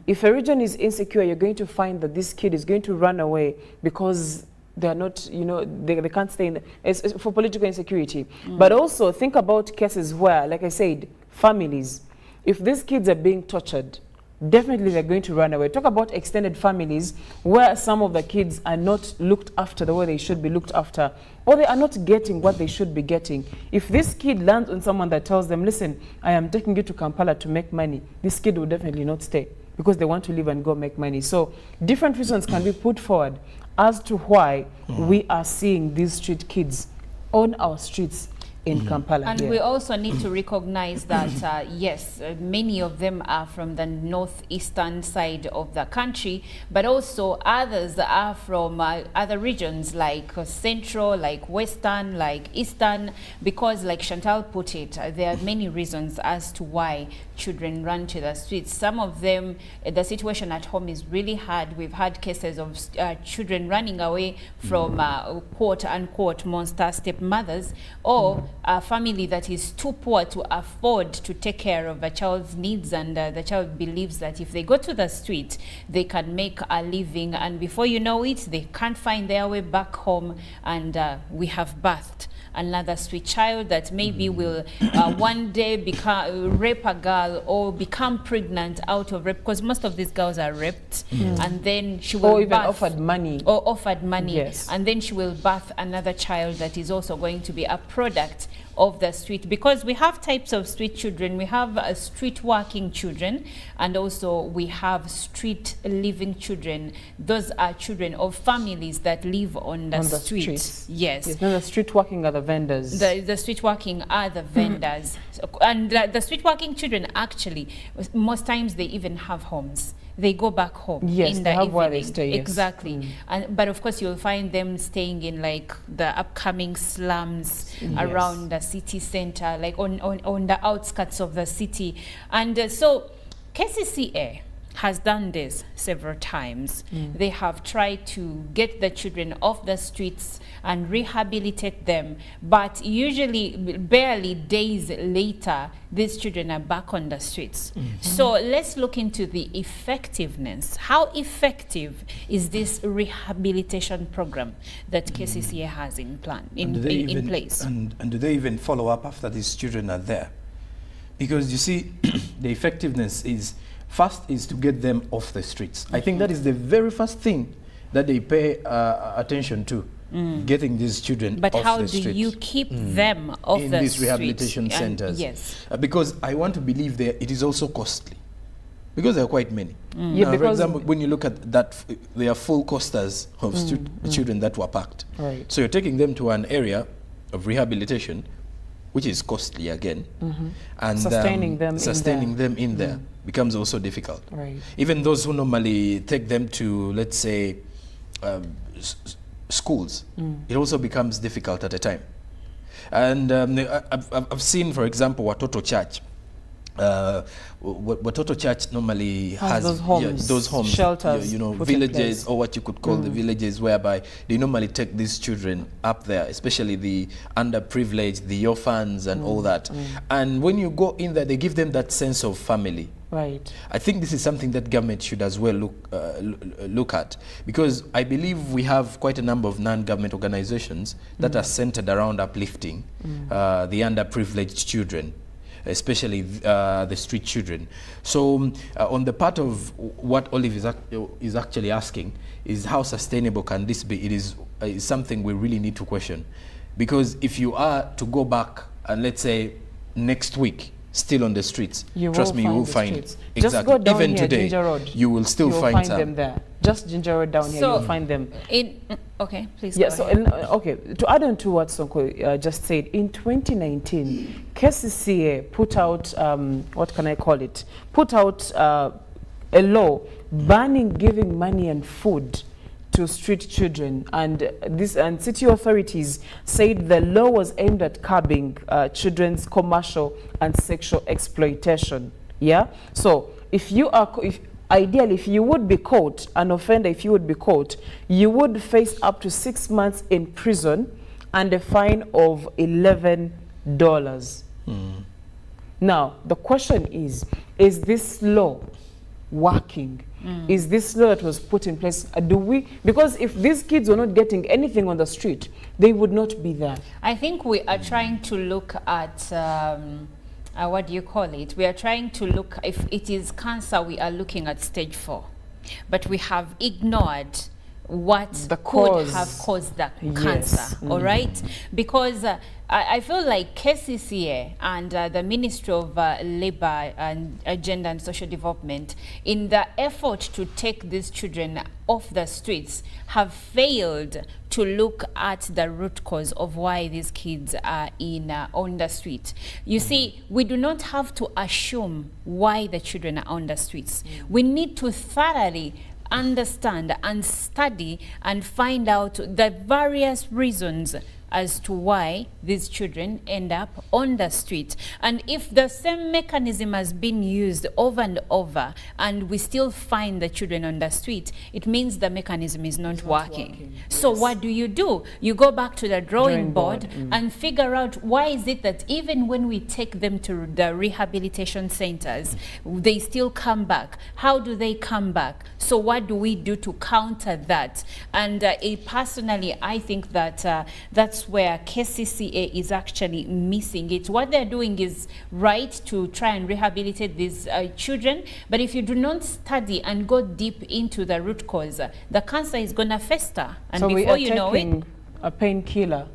If a region is insecure, you're going to find that this kid is going to run away because they're not, they can't stay in it's for political insecurity. But also think about cases where, like I said, families, if these kids are being tortured, definitely they're going to run away. Talk about extended families where some of the kids are not looked after the way they should be looked after, or they are not getting what they should be getting. If this kid lands on someone that tells them, listen, I am taking you to Kampala to make money, this kid will definitely not stay because they want to leave and go make money. So different reasons can be put forward as to why we are seeing these street kids on our streets in Kampala. And we also need to recognize that, yes, many of them are from the northeastern side of the country, but also others are from other regions like central, like western, like eastern, because like Chantal put it, there are many reasons as to why children run to the streets. Some of them, the situation at home is really hard. We've had cases of children running away from quote unquote monster stepmothers, or a family that is too poor to afford to take care of a child's needs, and the child believes that if they go to the street, they can make a living, and before you know it, they can't find their way back home, and we have birthed another sweet child that maybe will one day rape a girl or become pregnant out of rape, because most of these girls are raped, and then she will or even birth, offered money. or offered money, yes. And then she will birth another child that is also going to be a product of the street, because we have types of street children. We have street working children, and also we have street living children. Those are children of families that live on the streets. Yes. Yes. No, the street working are the vendors. The street working are the vendors. And the street working children, actually, most times they even have homes. They go back home. Yes, in they the have evening. where they stay. Yes. Exactly. But of course, you'll find them staying in like the upcoming slums around the city center, like on the outskirts of the city. And so KCCA has done this several times. They have tried to get the children off the streets and rehabilitate them, but usually barely days later, these children are back on the streets. So let's look into the effectiveness. How effective is this rehabilitation program that KCCA has in place? And do they even follow up after these children are there? Because you see, the effectiveness is, first is to get them off the streets. I think that is the very first thing that they pay attention to, getting these children but off the streets. But how do you keep them off in the these streets? rehabilitation centers? Yes. Because I want to believe that it is also costly, because there are quite many. Yeah, now, for example, when you look at that, there are full costers of children that were packed. Right. So you're taking them to an area of rehabilitation, which is costly again, and Sustaining them in sustaining there. them in there becomes also difficult. Right. Even those who normally take them to, let's say, schools, it also becomes difficult at a time. And I've seen, for example, Watoto Church. Watoto Church normally has those homes, shelters, you know, put in villages, place. or what you could call the villages, whereby they normally take these children up there, especially the underprivileged, the orphans, and all that. And when you go in there, they give them that sense of family. Right. I think this is something that government should as well look at, because I believe we have quite a number of non-government organizations that are centered around uplifting the underprivileged children, especially the street children. So on the part of what Olive is actually asking is how sustainable can this be? It is something we really need to question, because if you are to go back and let's say next week still on the streets, trust me, you will find exactly. Just go down even here, today, Ginger Road. you will still find some. them there. Just Ginger Road down here, So, you'll find them. Okay, please Yeah, go so ahead. okay, to add on to what Sonko just said, in 2019, KCCA put out, what can I call it? Put out a law banning giving money and food to street children, and city authorities said the law was aimed at curbing children's commercial and sexual exploitation. Yeah, so if you would be caught, an offender, if you would be caught, you would face up to 6 months in prison and a fine of $11. Now, the question is this law working? Is this law that was put in place, because if these kids were not getting anything on the street, they would not be there. I think we are trying to look at what do you call it? We are trying to look, if it is cancer, we are looking at stage 4. But we have ignored what could have caused the cancer, all right? Because I feel like KCCA and the Ministry of Labour and Gender and Social Development, in the effort to take these children off the streets, have failed to look at the root cause of why these kids are on the street. You see, we do not have to assume why the children are on the streets. We need to thoroughly understand and study and find out the various reasons as to why these children end up on the street. And if the same mechanism has been used over and over and we still find the children on the street, it means the mechanism is not working. So what do? You go back to the drawing board and figure out why is it that even when we take them to the rehabilitation centers, they still come back. How do they come back? So what do we do to counter that? And personally, I think that that's where KCCA is actually missing it. What they're doing is right to try and rehabilitate these children, but if you do not study and go deep into the root cause, the cancer is going to fester. And so before we are you know it, a painkiller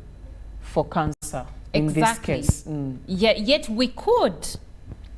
for cancer in this case. Yet we could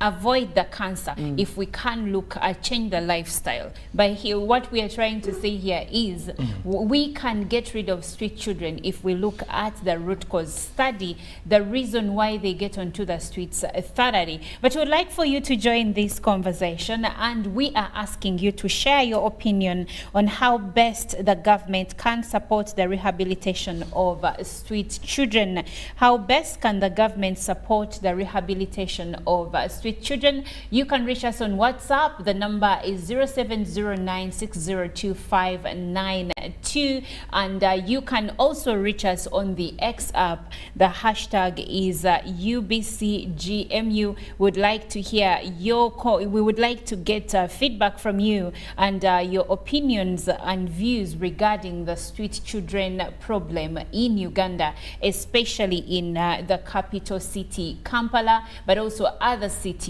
avoid the cancer if we can look at change the lifestyle. But here, what we are trying to say here is we can get rid of street children if we look at the root cause, study the reason why they get onto the streets thoroughly. But we'd like for you to join this conversation, and we are asking you to share your opinion on how best the government can support the rehabilitation of street children. How best can the government support the rehabilitation of street children? You can reach us on WhatsApp. The number is 0709602592, and you can also reach us on the X app. The hashtag is UBCGMU. Would like to hear your call. We would like to get feedback from you and your opinions and views regarding the street children problem in Uganda, especially in the capital city Kampala, but also other cities.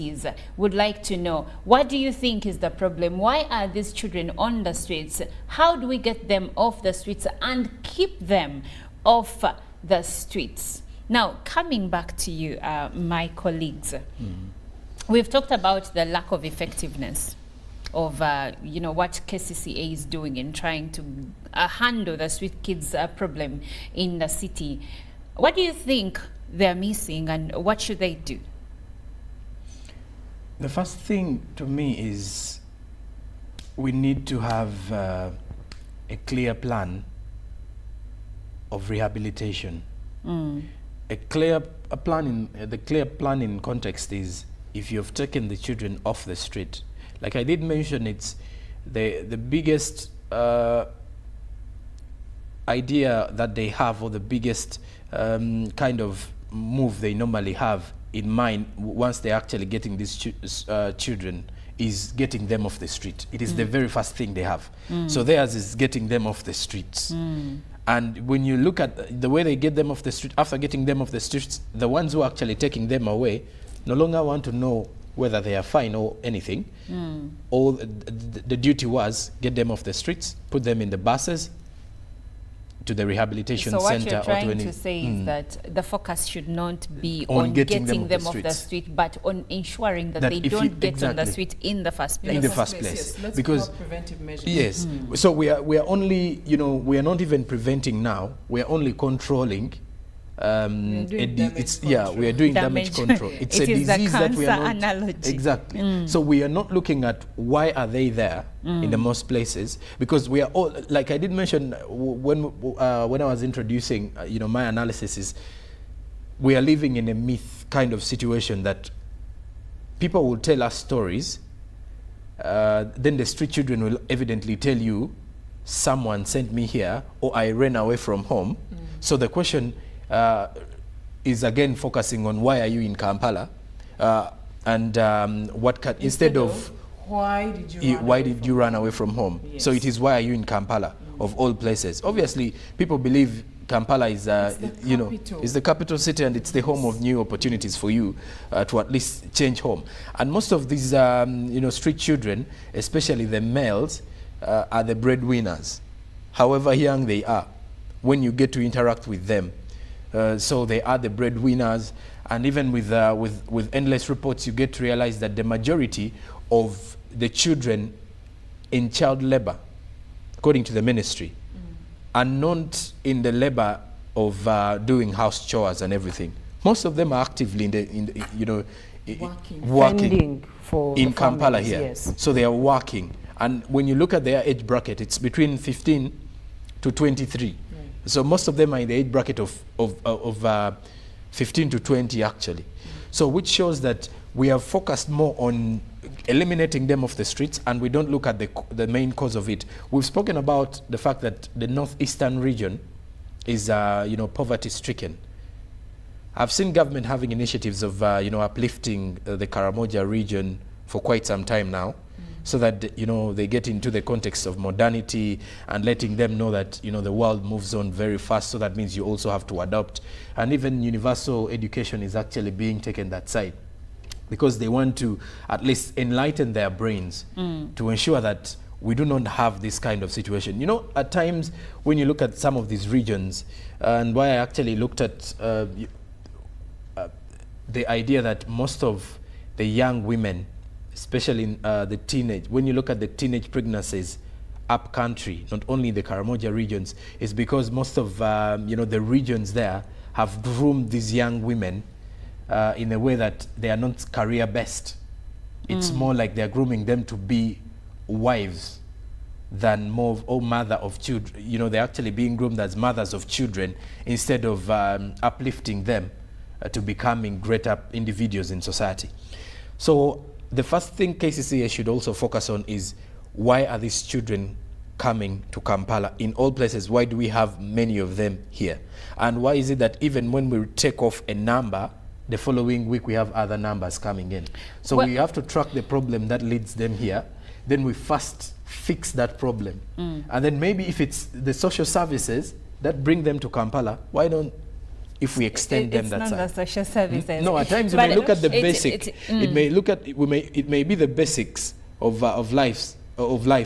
Would like to know, what do you think is the problem? Why are these children on the streets? How do we get them off the streets and keep them off the streets? Now, coming back to you, my colleagues, we've talked about the lack of effectiveness of what KCCA is doing in trying to handle the street kids problem in the city. What do you think they're missing, and what should they do? The first thing to me is we need to have a clear plan of rehabilitation. The clear plan in context is if you've taken the children off the street. Like I did mention, it's the biggest idea that they have, or the biggest kind of move they normally have in mind once they're actually getting these children is getting them off the street. It is the very first thing they have. So theirs is getting them off the streets. And when you look at the way they get them off the street, after getting them off the streets, the ones who are actually taking them away no longer want to know whether they are fine or anything. All the duty was get them off the streets, put them in the buses to the rehabilitation so what center. you're or trying to to say is that the focus should not be on getting them off the street, but on ensuring that they don't get on the street in the first place. In the first place. Yes. Let's Because have preventive measures. yes, so we are only, we are not even preventing now. We are only controlling. We are doing damage control. It's It a is the disease that we are not cancer analogy. exactly. So we are not looking at why are they there in the most places, because we are all, like I did mention when I was introducing, my analysis is we are living in a myth kind of situation that people will tell us stories, then the street children will evidently tell you someone sent me here or I ran away from home. So the question is again focusing on why are you in Kampala, and what can, instead of why did you run away from home? Yes. So it is why are you in Kampala of all places. Obviously, people believe Kampala is is the capital city, and it's the home of new opportunities for you to at least change home. And most of these street children, especially the males, are the breadwinners, however young they are, when you get to interact with them. So they are the breadwinners, and even with endless reports, you get to realize that the majority of the children in child labor, according to the ministry, are not in the labor of doing house chores and everything. Most of them are actively working for in the Kampala families, here. yes. So they are working, and when you look at their age bracket, it's between 15 to 23. So most of them are in the age bracket of 15 to 20 actually. So which shows that we have focused more on eliminating them off the streets, and we don't look at the main cause of it. We've spoken about the fact that the northeastern region is poverty stricken. I've seen government having initiatives of uplifting the Karamoja region for quite some time now, so that they get into the context of modernity and letting them know that the world moves on very fast, so that means you also have to adopt. And even universal education is actually being taken that side, because they want to at least enlighten their brains to ensure that we do not have this kind of situation. At times when you look at some of these regions, and why I actually looked at the idea that most of the young women, especially in the teenage, when you look at the teenage pregnancies up country, not only in the Karamoja regions, is because most of the regions there have groomed these young women in a way that they are not career best. It's more like they're grooming them to be wives than more of mother of children. They're actually being groomed as mothers of children instead of uplifting them to becoming greater individuals in society. So the first thing KCCA should also focus on is, why are these children coming to Kampala in all places? Why do we have many of them here? And why is it that even when we take off a number, the following week we have other numbers coming in? So we have to track the problem that leads them here. Then we first fix that problem. And then maybe if it's the social services that bring them to Kampala, why don't, if we extend them that side? It's not the social services. No, at times we may look at the basic. It may be the basics of life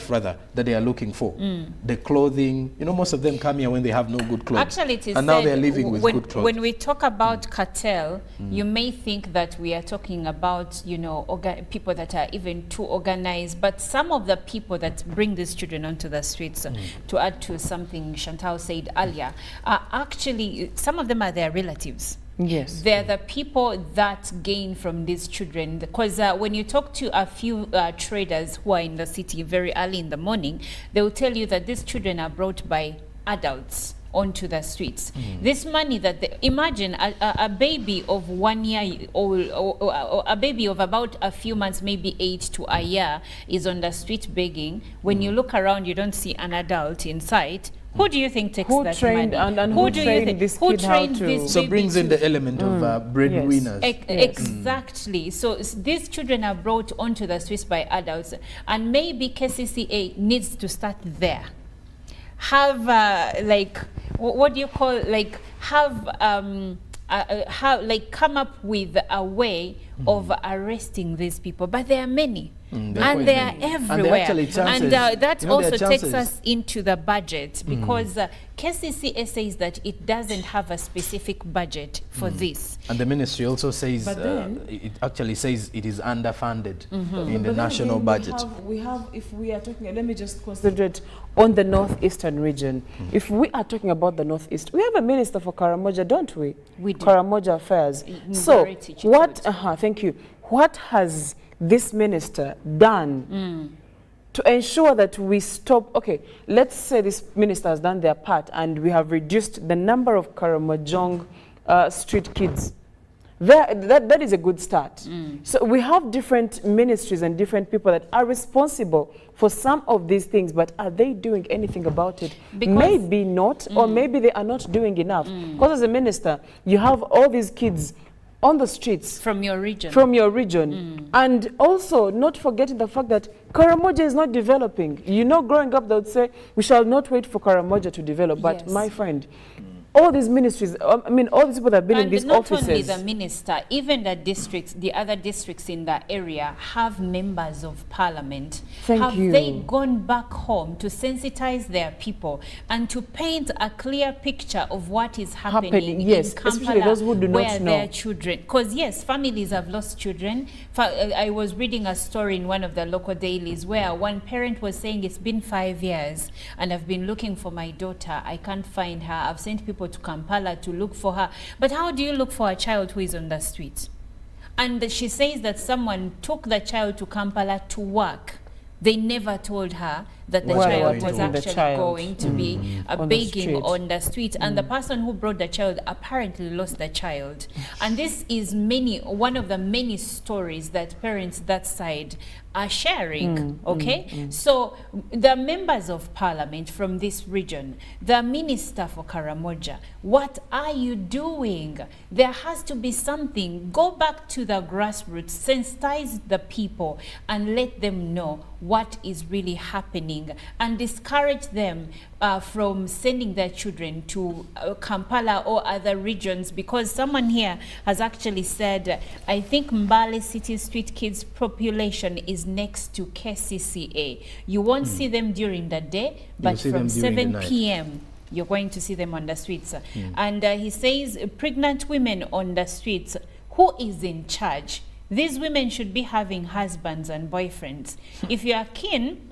rather that they are looking for. The clothing, most of them come here when they have no good clothes. Actually, it is and now said they're living with good clothes. When we talk about cartel, you may think that we are talking about people that are even too organized, but some of the people that bring these children onto the streets, to add to something Chantal said earlier, are actually, some of them are their relatives. Yes. They're the people that gain from these children. Because when you talk to a few traders who are in the city very early in the morning, they will tell you that these children are brought by adults onto the streets. This money that imagine a baby of 1 year or a baby of about a few months, maybe 8 to a year, is on the street begging. When you look around, you don't see an adult in sight. Who do you think takes Who that trained money? and who do you trained think this who kid how trained to- this So baby brings in to- the element of breadwinners. Exactly. So these children are brought onto the streets by adults, and maybe KCCA needs to start there. Have like what do you call, like have like come up with a way of arresting these people, but there are many. And they are everywhere. And that also takes us into the budget, because KCCA says that it doesn't have a specific budget for this. And the ministry also says, But then- it actually says it is underfunded in But the then national again, budget. we have, if we are talking, let me just concentrate on the northeastern region. If we are talking about the northeast, we have a minister for Karamoja, don't we? We do. Karamoja Affairs. So, Ngoreti what, thank you. What has this minister done to ensure that we stop? Okay, let's say this minister has done their part and we have reduced the number of Karamojong street kids. That is a good start. So we have different ministries and different people that are responsible for some of these things, but are they doing anything about it? Because maybe not, or maybe they are not doing enough. Because as a minister, you have all these kids on the streets From your region. from your region. And also not forgetting the fact that Karamoja is not developing. You know, growing up, they would say, we shall not wait for Karamoja to develop. But Yes. my friend, all these ministries, I mean, all these people that have been in And these not offices. only the minister, even the districts, the other districts in the area have members of parliament. Thank have you. they gone back home to sensitize their people and to paint a clear picture of what is happening yes, in especially Kampala, those who do not where know. their children, because yes, families have lost children. I was reading a story in one of the local dailies where one parent was saying, it's been 5 years and I've been looking for my daughter. I can't find her. I've sent people to Kampala to look for her. But how do you look for a child who is on the streets? And she says that someone took the child to Kampala to work. They never told her that the Where child they was were taking the actually child. going to be On the begging street. on the street. And the person who brought the child apparently lost the child. And this is one of the many stories that parents that side are sharing, okay? So the members of parliament from this region, the minister for Karamoja, what are you doing? There has to be something. Go back to the grassroots, sensitize the people and let them know what is really happening, and discourage them from sending their children to Kampala or other regions, because someone here has actually said, I think Mbale City street kids population is next to KCCA. You won't see them during the day, but see from them during the 7 night. p.m. you're going to see them on the streets. And he says pregnant women on the streets, who is in charge? These women should be having husbands and boyfriends. If you are keen,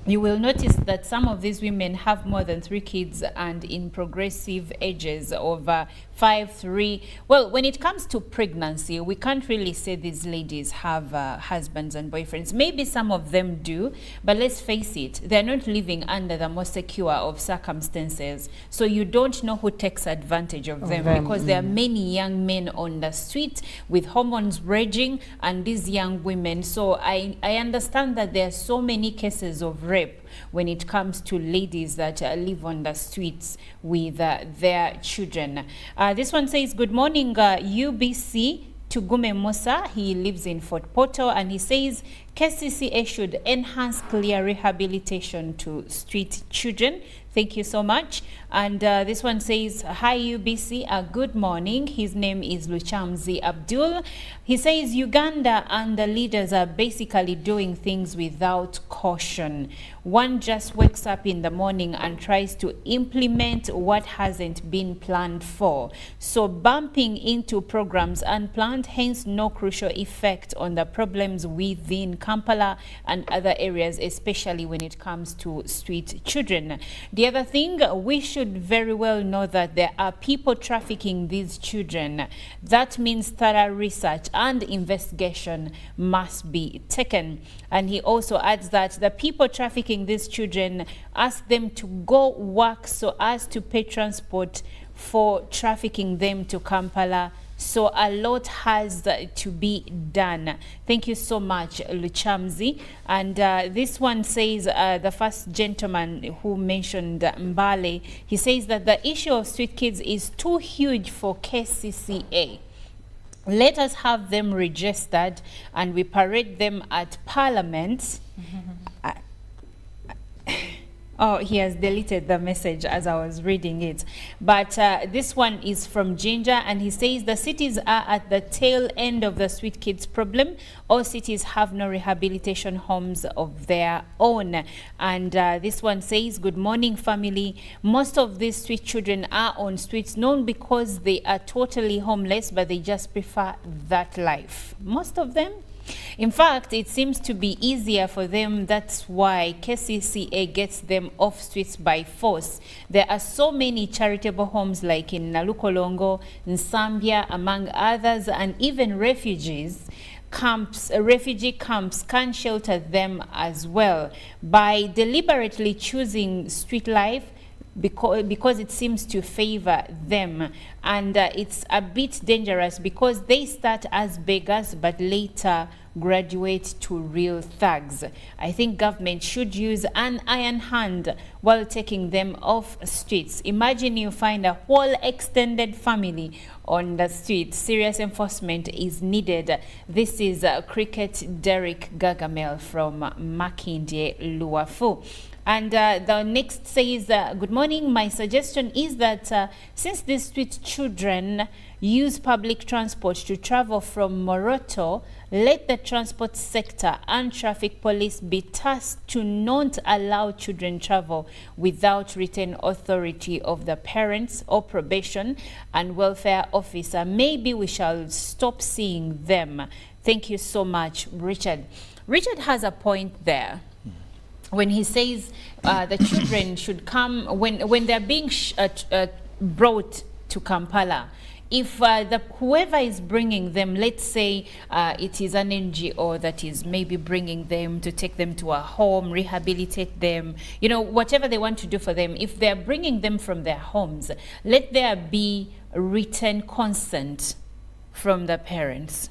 you will notice that some of these women have more than 3 kids and in progressive ages of 5, 3. Well, when it comes to pregnancy, we can't really say these ladies have husbands and boyfriends. Maybe some of them do, but let's face it, they're not living under the most secure of circumstances. So you don't know who takes advantage of them, because there are many young men on the street with hormones raging, and these young women. So I understand that there are so many cases of rape when it comes to ladies that live on the streets with their children. This one says, good morning, UBC to Gume Musa. He lives in Fort Portal, and he says KCCA should enhance clear rehabilitation to street children. Thank you so much. And this one says, hi UBC, good morning. His name is Luchamzi Abdul. He says Uganda and the leaders are basically doing things without caution. One just wakes up in the morning and tries to implement what hasn't been planned for. So bumping into programs unplanned, hence no crucial effect on the problems within Kampala and other areas, especially when it comes to street children. Dear other thing, we should very well know that there are people trafficking these children. That means thorough research and investigation must be taken. And he also adds that the people trafficking these children ask them to go work so as to pay transport for trafficking them to Kampala. So a lot has to be done. Thank you so much, Luchamzi. And this one says, the first gentleman who mentioned Mbale, he says that the issue of street kids is too huge for KCCA. Let us have them registered and we parade them at Parliament. Oh, he has deleted the message as I was reading it. But this one is from Ginger, and he says the cities are at the tail end of the street kids problem. All cities have no rehabilitation homes of their own. And this one says, good morning, family. Most of these street children are on streets, not because they are totally homeless, but they just prefer that life. Most of them. In fact, it seems to be easier for them. That's why KCCA gets them off streets by force. There are so many charitable homes like in Nalukolongo, in Zambia, among others, and even refugee camps can shelter them as well. By deliberately choosing street life, because it seems to favor them, and it's a bit dangerous because they start as beggars but later graduate to real thugs. I think government should use an iron hand while taking them off streets. Imagine you find a whole extended family on the street. Serious enforcement is needed. This is Cricket Derek Gagamel from Makindye, Luafu. And the next says, good morning. My suggestion is that since these street children use public transport to travel from Moroto, let the transport sector and traffic police be tasked to not allow children travel without written authority of the parents or probation and welfare officer. Maybe we shall stop seeing them. Thank you so much, Richard. Richard has a point there when he says the children should come when they're being brought to Kampala. If whoever is bringing them, let's say it is an NGO that is maybe bringing them to take them to a home, rehabilitate them, you know, whatever they want to do for them, if they're bringing them from their homes, let there be written consent from the parents.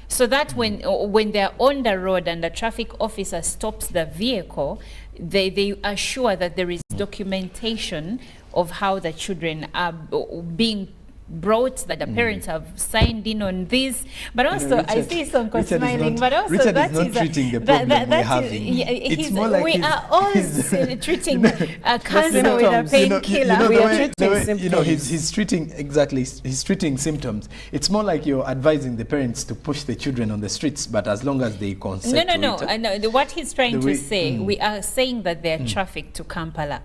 So that when they're on the road and the traffic officer stops the vehicle, they are sure that there is documentation of how the children are being brought, that the parents have signed in on this. But also, Richard, I see Sonko smiling, but also Richard that is not treating the problem we're having. It's more like we are all treating a cancer with a painkiller. We are treating symptoms. You know, he's treating, exactly, he's treating symptoms. It's more like you're advising the parents to push the children on the streets, but as long as they consent No. What he's trying to say, we are saying that they're trafficked to Kampala.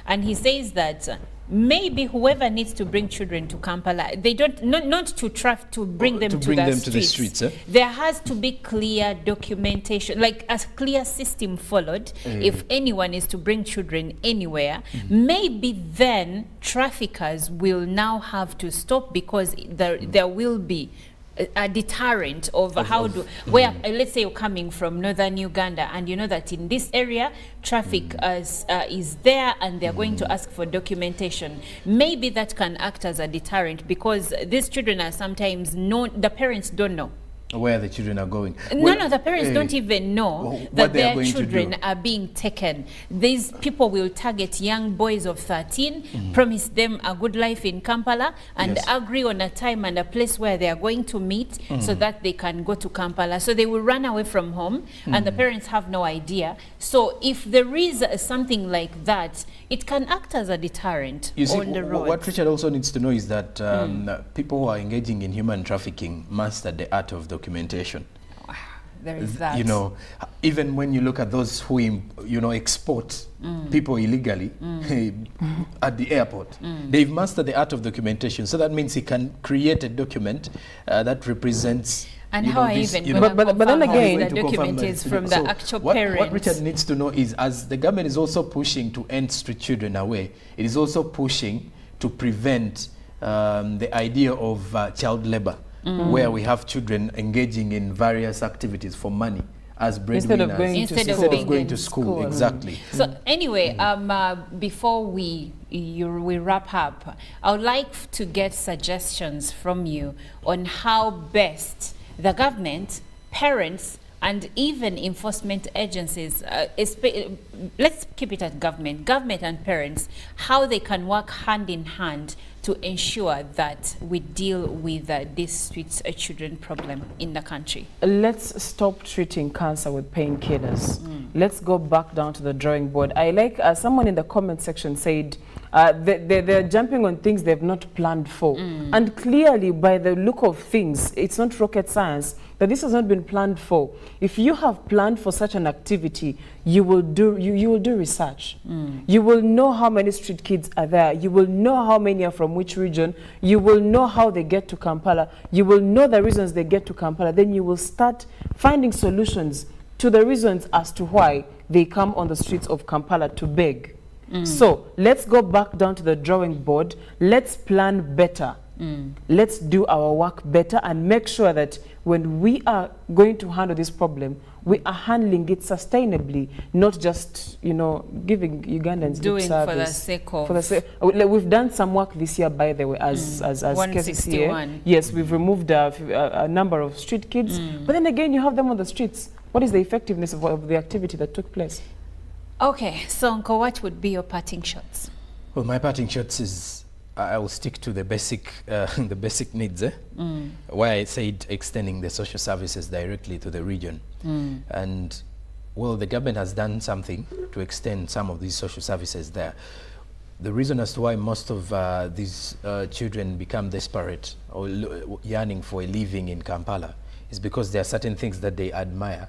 And he says that maybe whoever needs to bring children to Kampala, they don't not to bring them to the streets. There has to be clear documentation, like a clear system followed. If anyone is to bring children anywhere, maybe then traffickers will now have to stop, because there will be a deterrent of where let's say you're coming from northern Uganda and you know that in this area traffic is there and they're going to ask for documentation. Maybe that can act as a deterrent, because these children are sometimes the parents don't know where the children are going. No, the parents don't even know that their children are being taken. These people will target young boys of 13, promise them a good life in Kampala, and agree on a time and a place where they are going to meet so that they can go to Kampala. So they will run away from home, and the parents have no idea. So if there is something like that, it can act as a deterrent on the road. What Richard also needs to know is that people who are engaging in human trafficking master the art of documentation. There is that. You know, even when you look at those who export people illegally at the airport, they've mastered the art of documentation. So that means he can create a document that represents And you how know, I this, even you gonna know, But then confirm again- the to confirm document that is it's from the so actual what parent. Richard needs to know is, as the government is also pushing to end street children away, it is also pushing to prevent the idea of child labor, where we have children engaging in various activities for money as breadwinners Instead of going to Instead of instead being of going in to school. school. Exactly. So anyway, before we wrap up, I would like to get suggestions from you on how best the government, parents, and even enforcement agencies, let's keep it at government and parents, how they can work hand in hand to ensure that we deal with this street children problem in the country. Let's stop treating cancer with painkillers. Let's go back down to the drawing board. I like someone in the comment section said they're jumping on things they've not planned for. And clearly, by the look of things, it's not rocket science that this has not been planned for. If you have planned for such an activity, you will do research. You will know how many street kids are there. You will know how many are from which region. You will know how they get to Kampala. You will know the reasons they get to Kampala. Then you will start finding solutions to the reasons as to why they come on the streets of Kampala to beg. So let's go back down to the drawing board. Let's plan better. Let's do our work better and make sure that when we are going to handle this problem, we are handling it sustainably, not just, you know, giving Ugandans lip Doing for the service. sake of... For the sake, we've done some work this year, by the way, as KCCA. 161. Yes, we've removed a number of street kids. But then again, you have them on the streets. What is the effectiveness of the activity that took place? Okay, so Uncle, what would be your parting shots? Well, my parting shots is I will stick to the basic the basic needs. Why I said extending the social services directly to the region, and well, the government has done something to extend some of these social services there. The reason as to why most of these children become desperate or yearning for a living in Kampala is because there are certain things that they admire,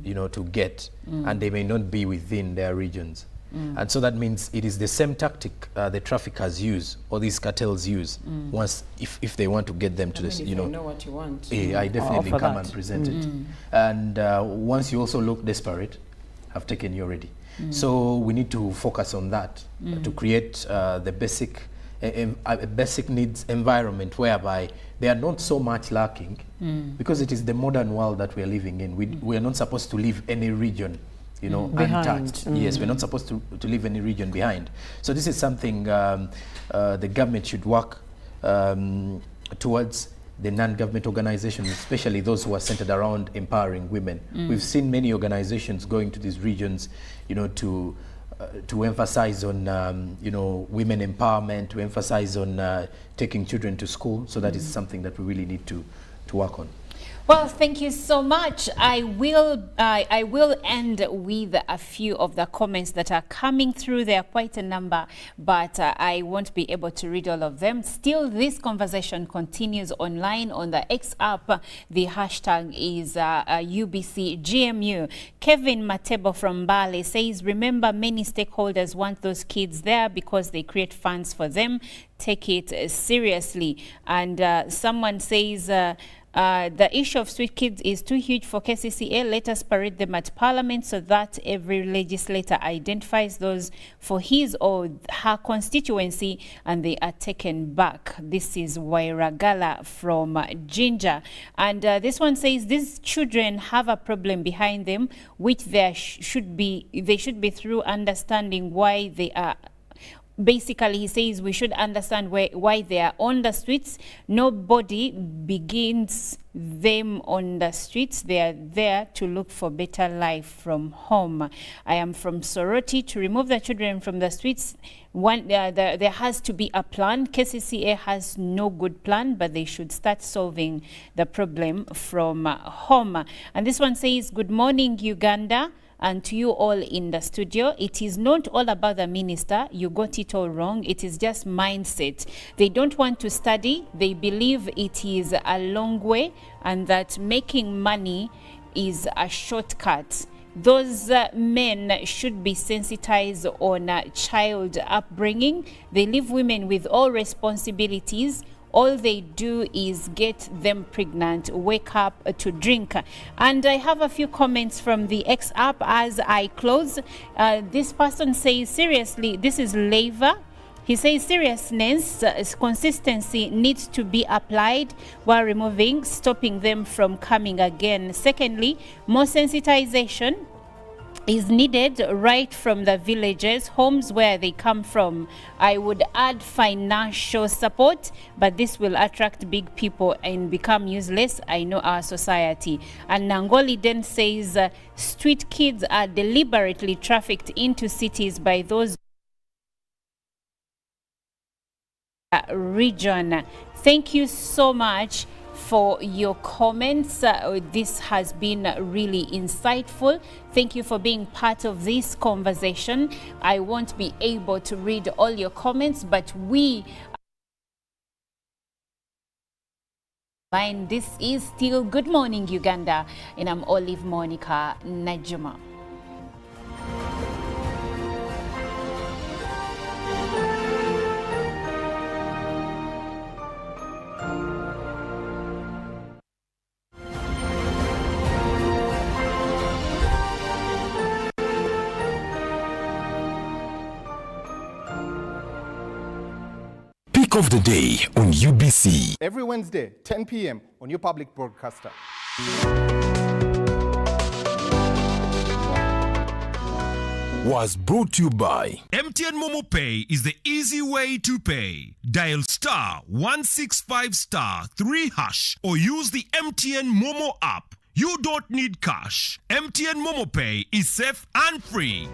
you know, to get, and they may not be within their regions. And so that means it is the same tactic the traffickers use or these cartels use once if they want to get them to this, you know what you want. I definitely offer come that. and present it. And once you also look desperate, I've taken you already. So we need to focus on that to create the basic a basic needs environment whereby they are not so much lacking because it is the modern world that we are living in. We are not supposed to leave any region, you know, untouched. Yes, we're not supposed to leave any region behind. So this is something the government should work towards. The non-government organizations, especially those who are centered around empowering women. We've seen many organizations going to these regions, you know, to emphasize on, you know, women empowerment, to emphasize on taking children to school. So that is something that we really need to work on. Well, thank you so much. I will end with a few of the comments that are coming through. There are quite a number, but I won't be able to read all of them. Still, this conversation continues online on the X app. The hashtag is UBCGMU. Kevin Matebo from Bali says, remember, many stakeholders want those kids there because they create funds for them. Take it seriously. And someone says, the issue of street kids is too huge for KCCA. Let us parade them at Parliament so that every legislator identifies those for his or her constituency and they are taken back. This is Wairagala from Ginger. And this one says these children have a problem behind them, which they should be through understanding why they are. Basically, he says we should understand why they are on the streets. Nobody begins them on the streets. They are there to look for better life from home. I am from Soroti. To remove the children from the streets, there has to be a plan. KCCA has no good plan, but they should start solving the problem from home. And this one says, good morning, Uganda. And to you all in the studio, it is not all about the minister. You got it all wrong. It is just mindset. They don't want to study. They believe it is a long way and that making money is a shortcut. Those men should be sensitized on child upbringing. They leave women with all responsibilities All they do is get them pregnant, wake up to drink. And I have a few comments from the X app as I close. This person says, seriously, this is Leva. He says seriousness, consistency needs to be applied while stopping them from coming again. Secondly, more sensitization is needed right from the villages, homes where they come from. I would add financial support, but this will attract big people and become useless. I know our society. And Nangoli then says street kids are deliberately trafficked into cities by those region. Thank you so much for your comments. This has been really insightful. Thank you for being part of this conversation. I won't be able to read all your comments, but this is still Good Morning Uganda, and I'm Olive Monica Najuma. Pick of the day on UBC. Every Wednesday, 10 p.m. on your public broadcaster. Was brought to you by MTN Momo Pay is the easy way to pay. Dial star 165 star 3 hash or use the MTN Momo app. You don't need cash. MTN Momo Pay is safe and free.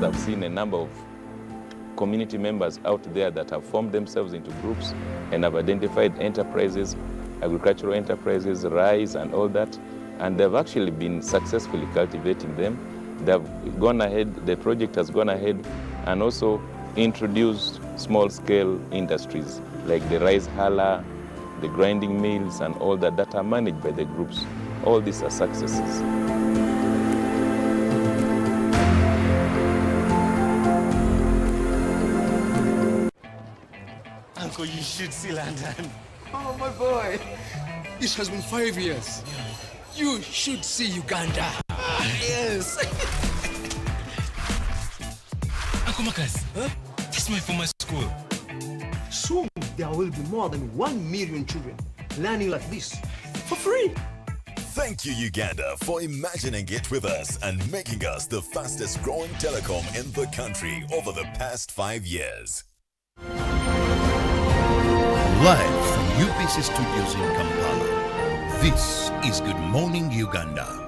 I've seen a number of community members out there that have formed themselves into groups and have identified enterprises, agricultural enterprises, rice and all that, and they've actually been successfully cultivating them. They've gone ahead, the project has gone ahead and also introduced small-scale industries like the rice huller, the grinding mills and all that that are managed by the groups. All these are successes. Uncle, you should see London. Oh, my boy. This has been 5 years. You should see Uganda. Yes. Uncle Marcus, huh? That's my former school. Soon, there will be more than 1 million children learning like this for free. Thank you, Uganda, for imagining it with us and making us the fastest growing telecom in the country over the past 5 years. Live from UPC Studios in Kampala, this is Good Morning Uganda.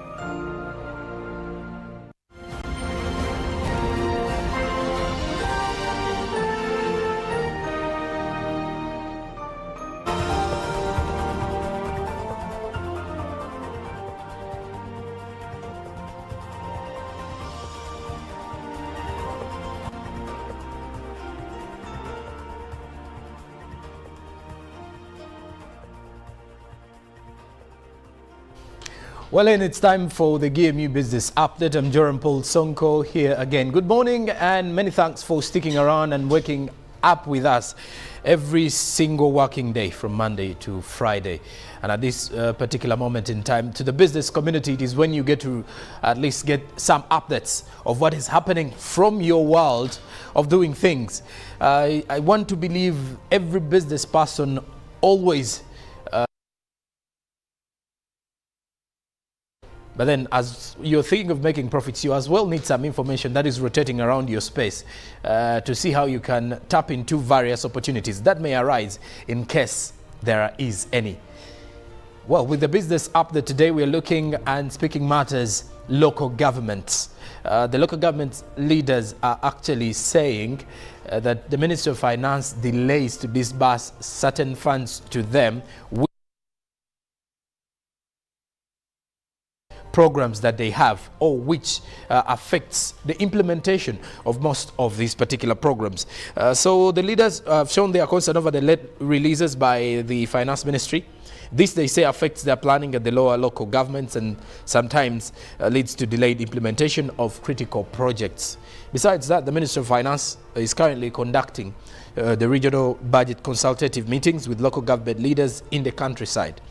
Well, and it's time for the GMU Business Update. I'm Joram Paul Sonko here again. Good morning and many thanks for sticking around and waking up with us every single working day from Monday to Friday. And at this particular moment in time, to the business community, it is when you get to at least get some updates of what is happening from your world of doing things. I want to believe every business person always but then as you're thinking of making profits, you as well need some information that is rotating around your space to see how you can tap into various opportunities that may arise in case there is any. Well, with the business update today, we're looking and speaking matters local governments. The local government leaders are actually saying that the Ministry of Finance delays to disburse certain funds to them, programs that they have, or which affects the implementation of most of these particular programs. So the leaders have shown their concern over the late releases by the Finance Ministry. This, they say, affects their planning at the lower local governments and sometimes leads to delayed implementation of critical projects. Besides that, the Ministry of Finance is currently conducting the regional budget consultative meetings with local government leaders in the countryside.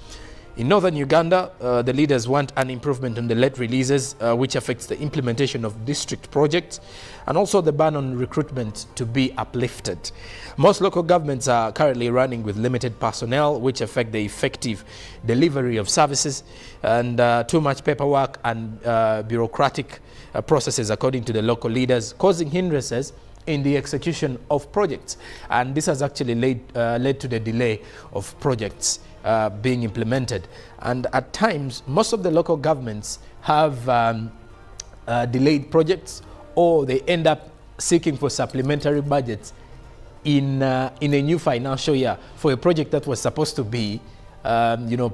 In northern Uganda, the leaders want an improvement on the late releases, which affects the implementation of district projects, and also the ban on recruitment to be uplifted. Most local governments are currently running with limited personnel, which affect the effective delivery of services, and too much paperwork and bureaucratic processes, according to the local leaders, causing hindrances in the execution of projects. And this has actually led to the delay of projects being implemented. And at times, most of the local governments have delayed projects, or they end up seeking for supplementary budgets in a new financial year for a project that was supposed to be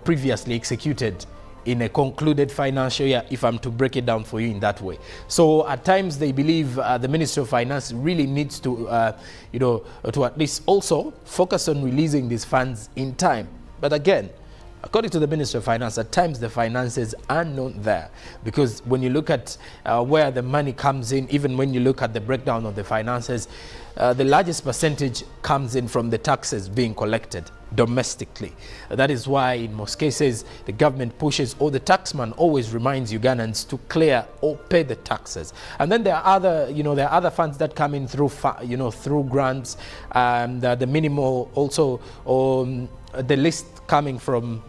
previously executed in a concluded financial year, if I'm to break it down for you in that way. So at times they believe the Ministry of Finance really needs to, to at least also focus on releasing these funds in time. But again, according to the Ministry of Finance, at times the finances are not there, because when you look at where the money comes in, even when you look at the breakdown of the finances, the largest percentage comes in from the taxes being collected domestically. That is why in most cases the government pushes, or the taxman always reminds Ugandans to clear or pay the taxes. And then there are other funds that come in through through grants, and the minimal also, the list coming from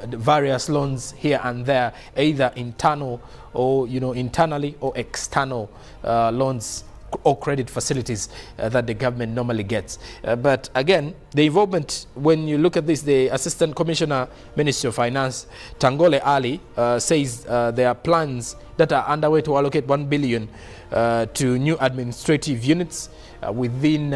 the various loans here and there, either internal or internally, or external loans or credit facilities that the government normally gets. But again, the involvement, when you look at this, the Assistant Commissioner, Ministry of Finance, Tangole Ali, says there are plans that are underway to allocate 1 billion to new administrative units within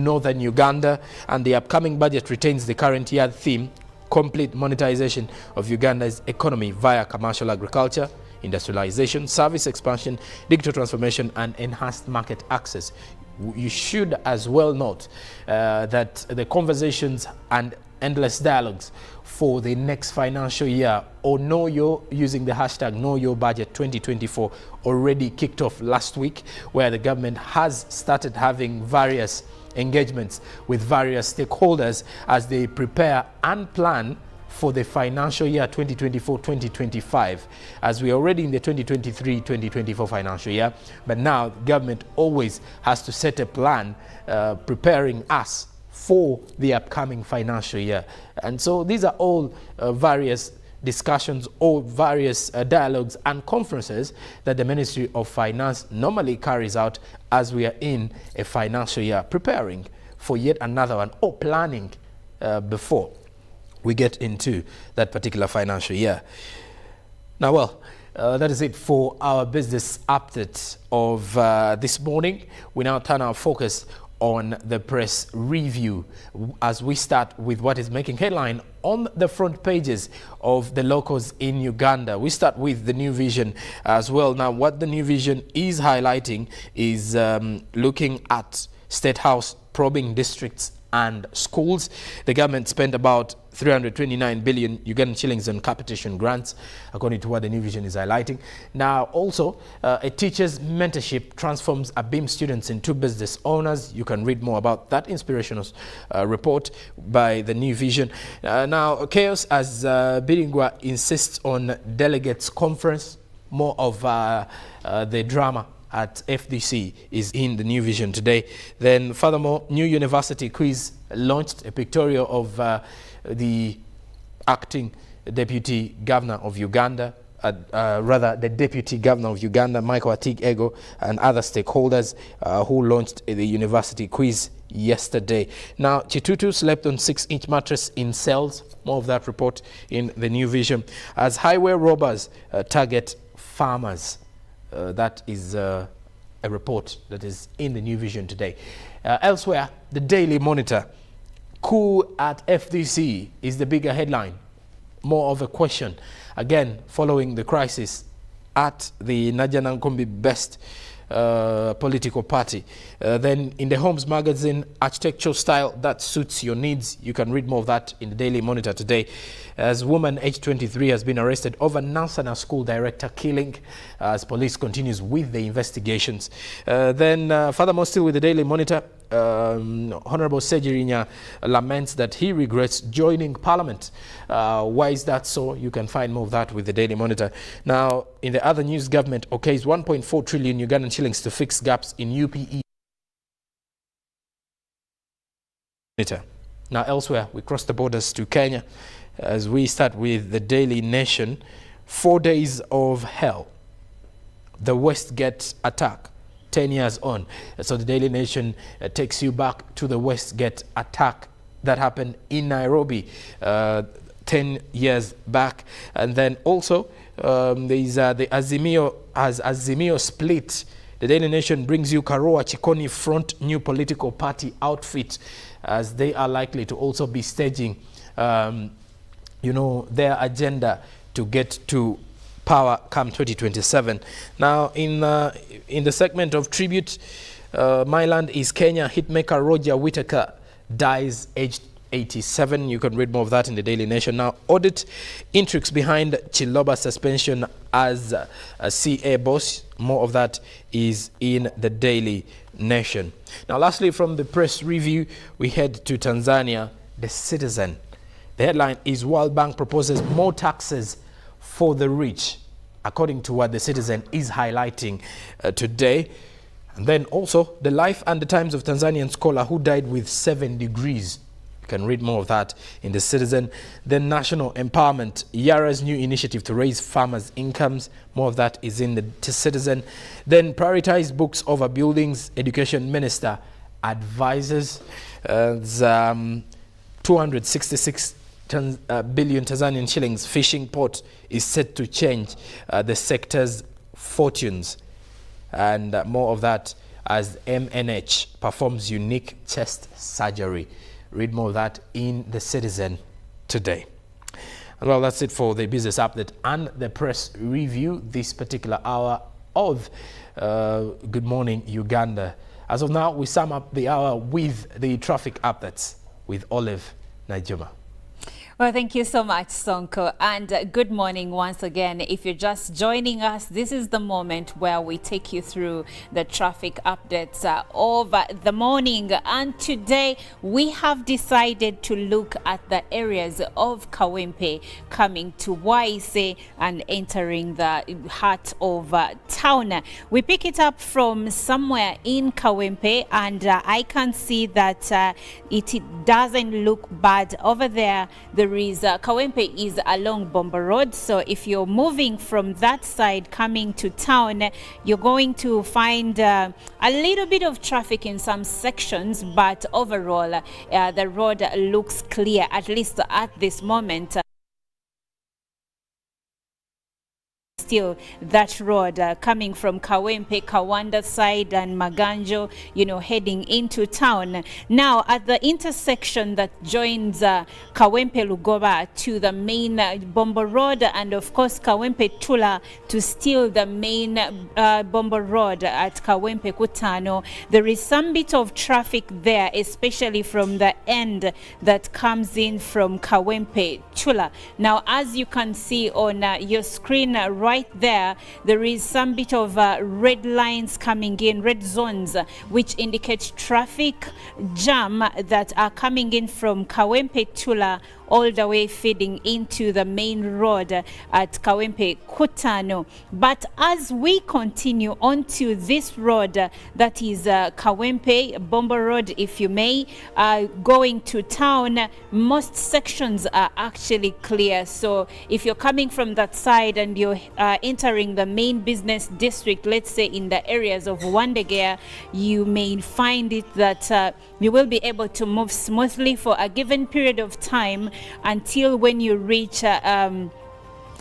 northern Uganda, and the upcoming budget retains the current year theme, complete monetization of Uganda's economy via commercial agriculture, industrialization, service expansion, digital transformation, and enhanced market access. You should as well note that the conversations and endless dialogues for the next financial year, or using the hashtag Know Your Budget 2024, already kicked off last week, where the government has started having various engagements with various stakeholders as they prepare and plan for the financial year 2024-2025, as we are already in the 2023-2024 financial year. But now the government always has to set a plan preparing us for the upcoming financial year. And so these are all various discussions or various dialogues and conferences that the Ministry of Finance normally carries out as we are in a financial year, preparing for yet another one, or planning before we get into that particular financial year. Now, well, that is it for our business update of this morning. We now turn our focus on the press review, as we start with what is making headline on the front pages of the locals in Uganda. We start with the New Vision as well. Now, what the New Vision is highlighting is looking at State House probing districts and schools. The government spent about 329 billion Ugandan shillings on capitation grants, according to what the New Vision is highlighting. Now, also, a teacher's mentorship transforms ABIM students into business owners. You can read more about that inspirational report by the New Vision. Now, chaos as Biringwa insists on delegates conference. More of the drama at FDC is in the New Vision today. Then furthermore, new university quiz launched, a pictorial of the acting deputy governor of Uganda, the deputy governor of Uganda, Michael Atig Ego, and other stakeholders who launched the university quiz yesterday. Now, Chitutu slept on 6-inch mattress in cells. More of that report in the New Vision. As highway robbers target farmers. That is a report that is in the New Vision today. Elsewhere, the Daily Monitor. Coup at FDC is the bigger headline more of a question. Again, following the crisis at the Najanankombi Best political party. Then in the Homes magazine, architectural style that suits your needs. You can read more of that in the Daily Monitor today. As woman aged 23 has been arrested over Nansana school director killing as police continues with the investigations. Then furthermore, still with the Daily Monitor, Honorable Sejirinya laments that he regrets joining Parliament. Why is that so? You can find more of that with the Daily Monitor. Now, in the other news, government okays 1.4 trillion Ugandan shillings to fix gaps in UPE. Now, elsewhere, we cross the borders to Kenya as we start with the Daily Nation. 4 days of hell. The Westgate attack. 10 years on. So the Daily Nation takes you back to the Westgate attack that happened in Nairobi 10 years back. And then also there's the Azimio split. The Daily Nation brings you Karoa Chikoni front new political party outfit as they are likely to also be staging their agenda to get to power come 2027. Now, in the segment of tribute, My Land is Kenya hitmaker Roger Whittaker dies aged 87. You can read more of that in the Daily Nation. Now, audit intrigues behind Chiloba suspension as a CA boss. More of that is in the Daily Nation. Now, lastly, from the press review, we head to Tanzania. The Citizen. The headline is World Bank proposes more taxes for the rich, according to what the Citizen is highlighting today. And then also the life and the times of Tanzanian scholar who died with 7 degrees. You can read more of that in the Citizen. Then national empowerment, Yara's new initiative to raise farmers' incomes. More of that is in the Citizen. Then prioritize books over buildings. Education Minister advises 266 billion Tanzanian shillings fishing port is set to change the sector's fortunes. And more of that as MNH performs unique chest surgery. Read more of that in the Citizen today. And well, that's it for the business update and the press review this particular hour of Good Morning Uganda. As of now, we sum up the hour with the traffic updates with Olive Najuma. Well, thank you so much, Sonko, and good morning once again. If you're just joining us, this is the moment where we take you through the traffic updates of the morning. And today we have decided to look at the areas of Kawempe coming to Waise and entering the heart of town. We pick it up from somewhere in Kawempe, and I can see that it doesn't look bad over there. Kawempe is along Bomba Road, so if you're moving from that side coming to town, you're going to find a little bit of traffic in some sections, but overall the road looks clear, at least at this moment. Still that road coming from Kawempe, Kawanda side and Maganjo, heading into town. Now at the intersection that joins Kawempe Lugoba to the main Bomba Road, and of course Kawempe Tula to still the main Bomba Road at Kawempe Kutano, there is some bit of traffic there, especially from the end that comes in from Kawempe Tula. Now, as you can see on your screen right there is some bit of red lines coming in, red zones, which indicate traffic jam that are coming in from Kawempe Tula all the way feeding into the main road at Kawempe Kutano. But as we continue onto this road, that is Kawempe Bomba Road, if you may, going to town, most sections are actually clear. So if you're coming from that side and you're entering the main business district, let's say in the areas of Wandegea, you may find it that you will be able to move smoothly for a given period of time until when you reach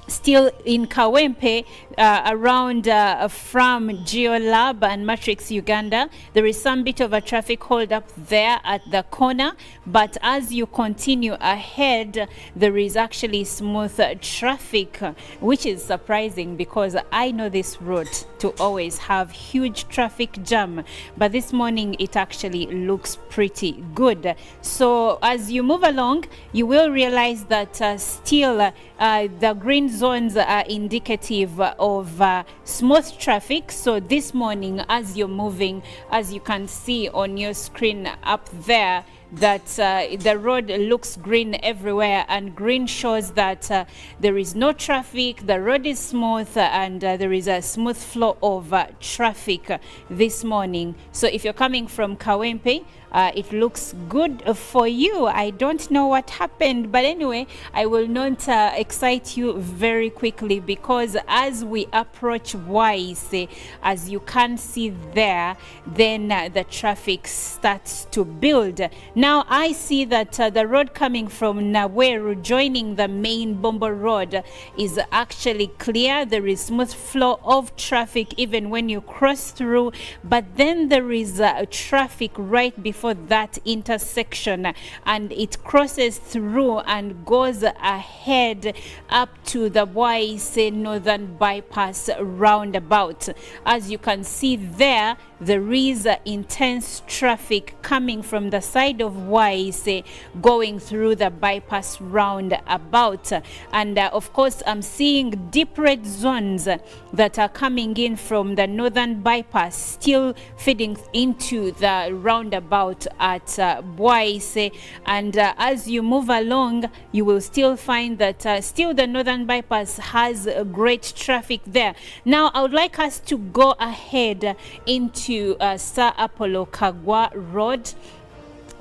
Still in Kawempe, around from Geolab and Matrix Uganda, there is some bit of a traffic hold up there at the corner, but as you continue ahead, there is actually smooth traffic, which is surprising because I know this route to always have huge traffic jam, but this morning it actually looks pretty good. So as you move along, you will realize that still the green zones are indicative of smooth traffic. So this morning, as you're moving, as you can see on your screen up there, that the road looks green everywhere, and green shows that there is no traffic, the road is smooth, and there is a smooth flow of traffic this morning. So if you're coming from Kawempe, it looks good for you. I don't know what happened, but anyway, I will not excite you very quickly, because as we approach Waise, as you can see there, then the traffic starts to build. Now I see that the road coming from Naweru joining the main Bombo Road is actually clear. There is smooth flow of traffic even when you cross through, but then there is traffic right before that intersection, and it crosses through and goes ahead up to the Waise Northern Bypass roundabout. As you can see there, there is intense traffic coming from the side of Waise going through the bypass roundabout, and of course I'm seeing deep red zones that are coming in from the northern bypass, still feeding into the roundabout at Waise. And as you move along, you will still find that still the northern bypass has great traffic there. Now I would like us to go ahead into Sir Apollo Kagwa Road.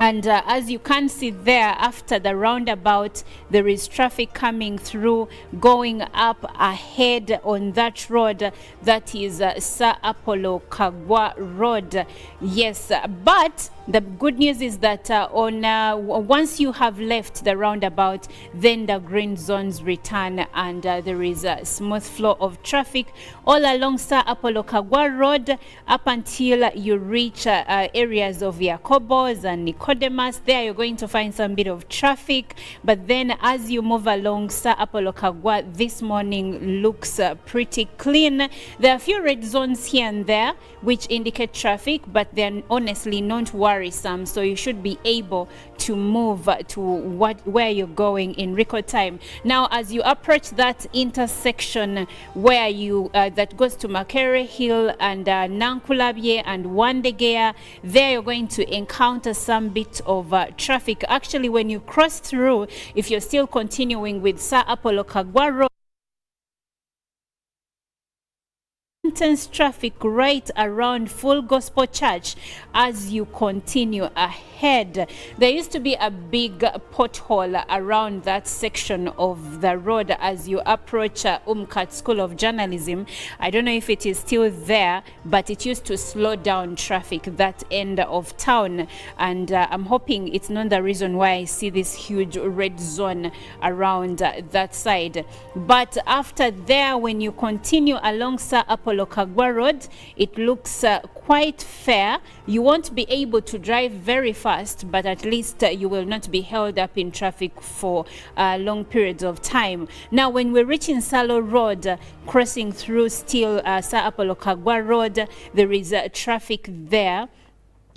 And as you can see there, after the roundabout, there is traffic coming through, going up ahead on that road. That is Sir Apollo Kagwa Road. Yes, but the good news is that once you have left the roundabout, then the green zones return, and there is a smooth flow of traffic all along Sir Apollo Kagwa Road up until you reach areas of Yakobos and Nicodemus. There you're going to find some bit of traffic, but then as you move along Sir Apollo Kagwa this morning looks pretty clean. There are a few red zones here and there which indicate traffic, but they're honestly not worrisome, so you should be able to move to where you're going in record time. Now as you approach that intersection where you that goes to Makere Hill and Nankulabye and Wandegea, there you're going to encounter some bit of traffic. Actually, when you cross through, if you're still continuing with Sir Apollo Kagwa Road, intense traffic right around Full Gospel Church as you continue ahead. There used to be a big pothole around that section of the road as you approach Umkat School of Journalism. I don't know if it is still there, but it used to slow down traffic that end of town, and I'm hoping it's not the reason why I see this huge red zone around that side. But after there, when you continue along Sir Apollo Kagwa Road, it looks quite fair. You won't be able to drive very fast, but at least you will not be held up in traffic for long periods of time. Now when we're reaching Salo Road, crossing through still Sir Apollo Kagwa Road, there is traffic there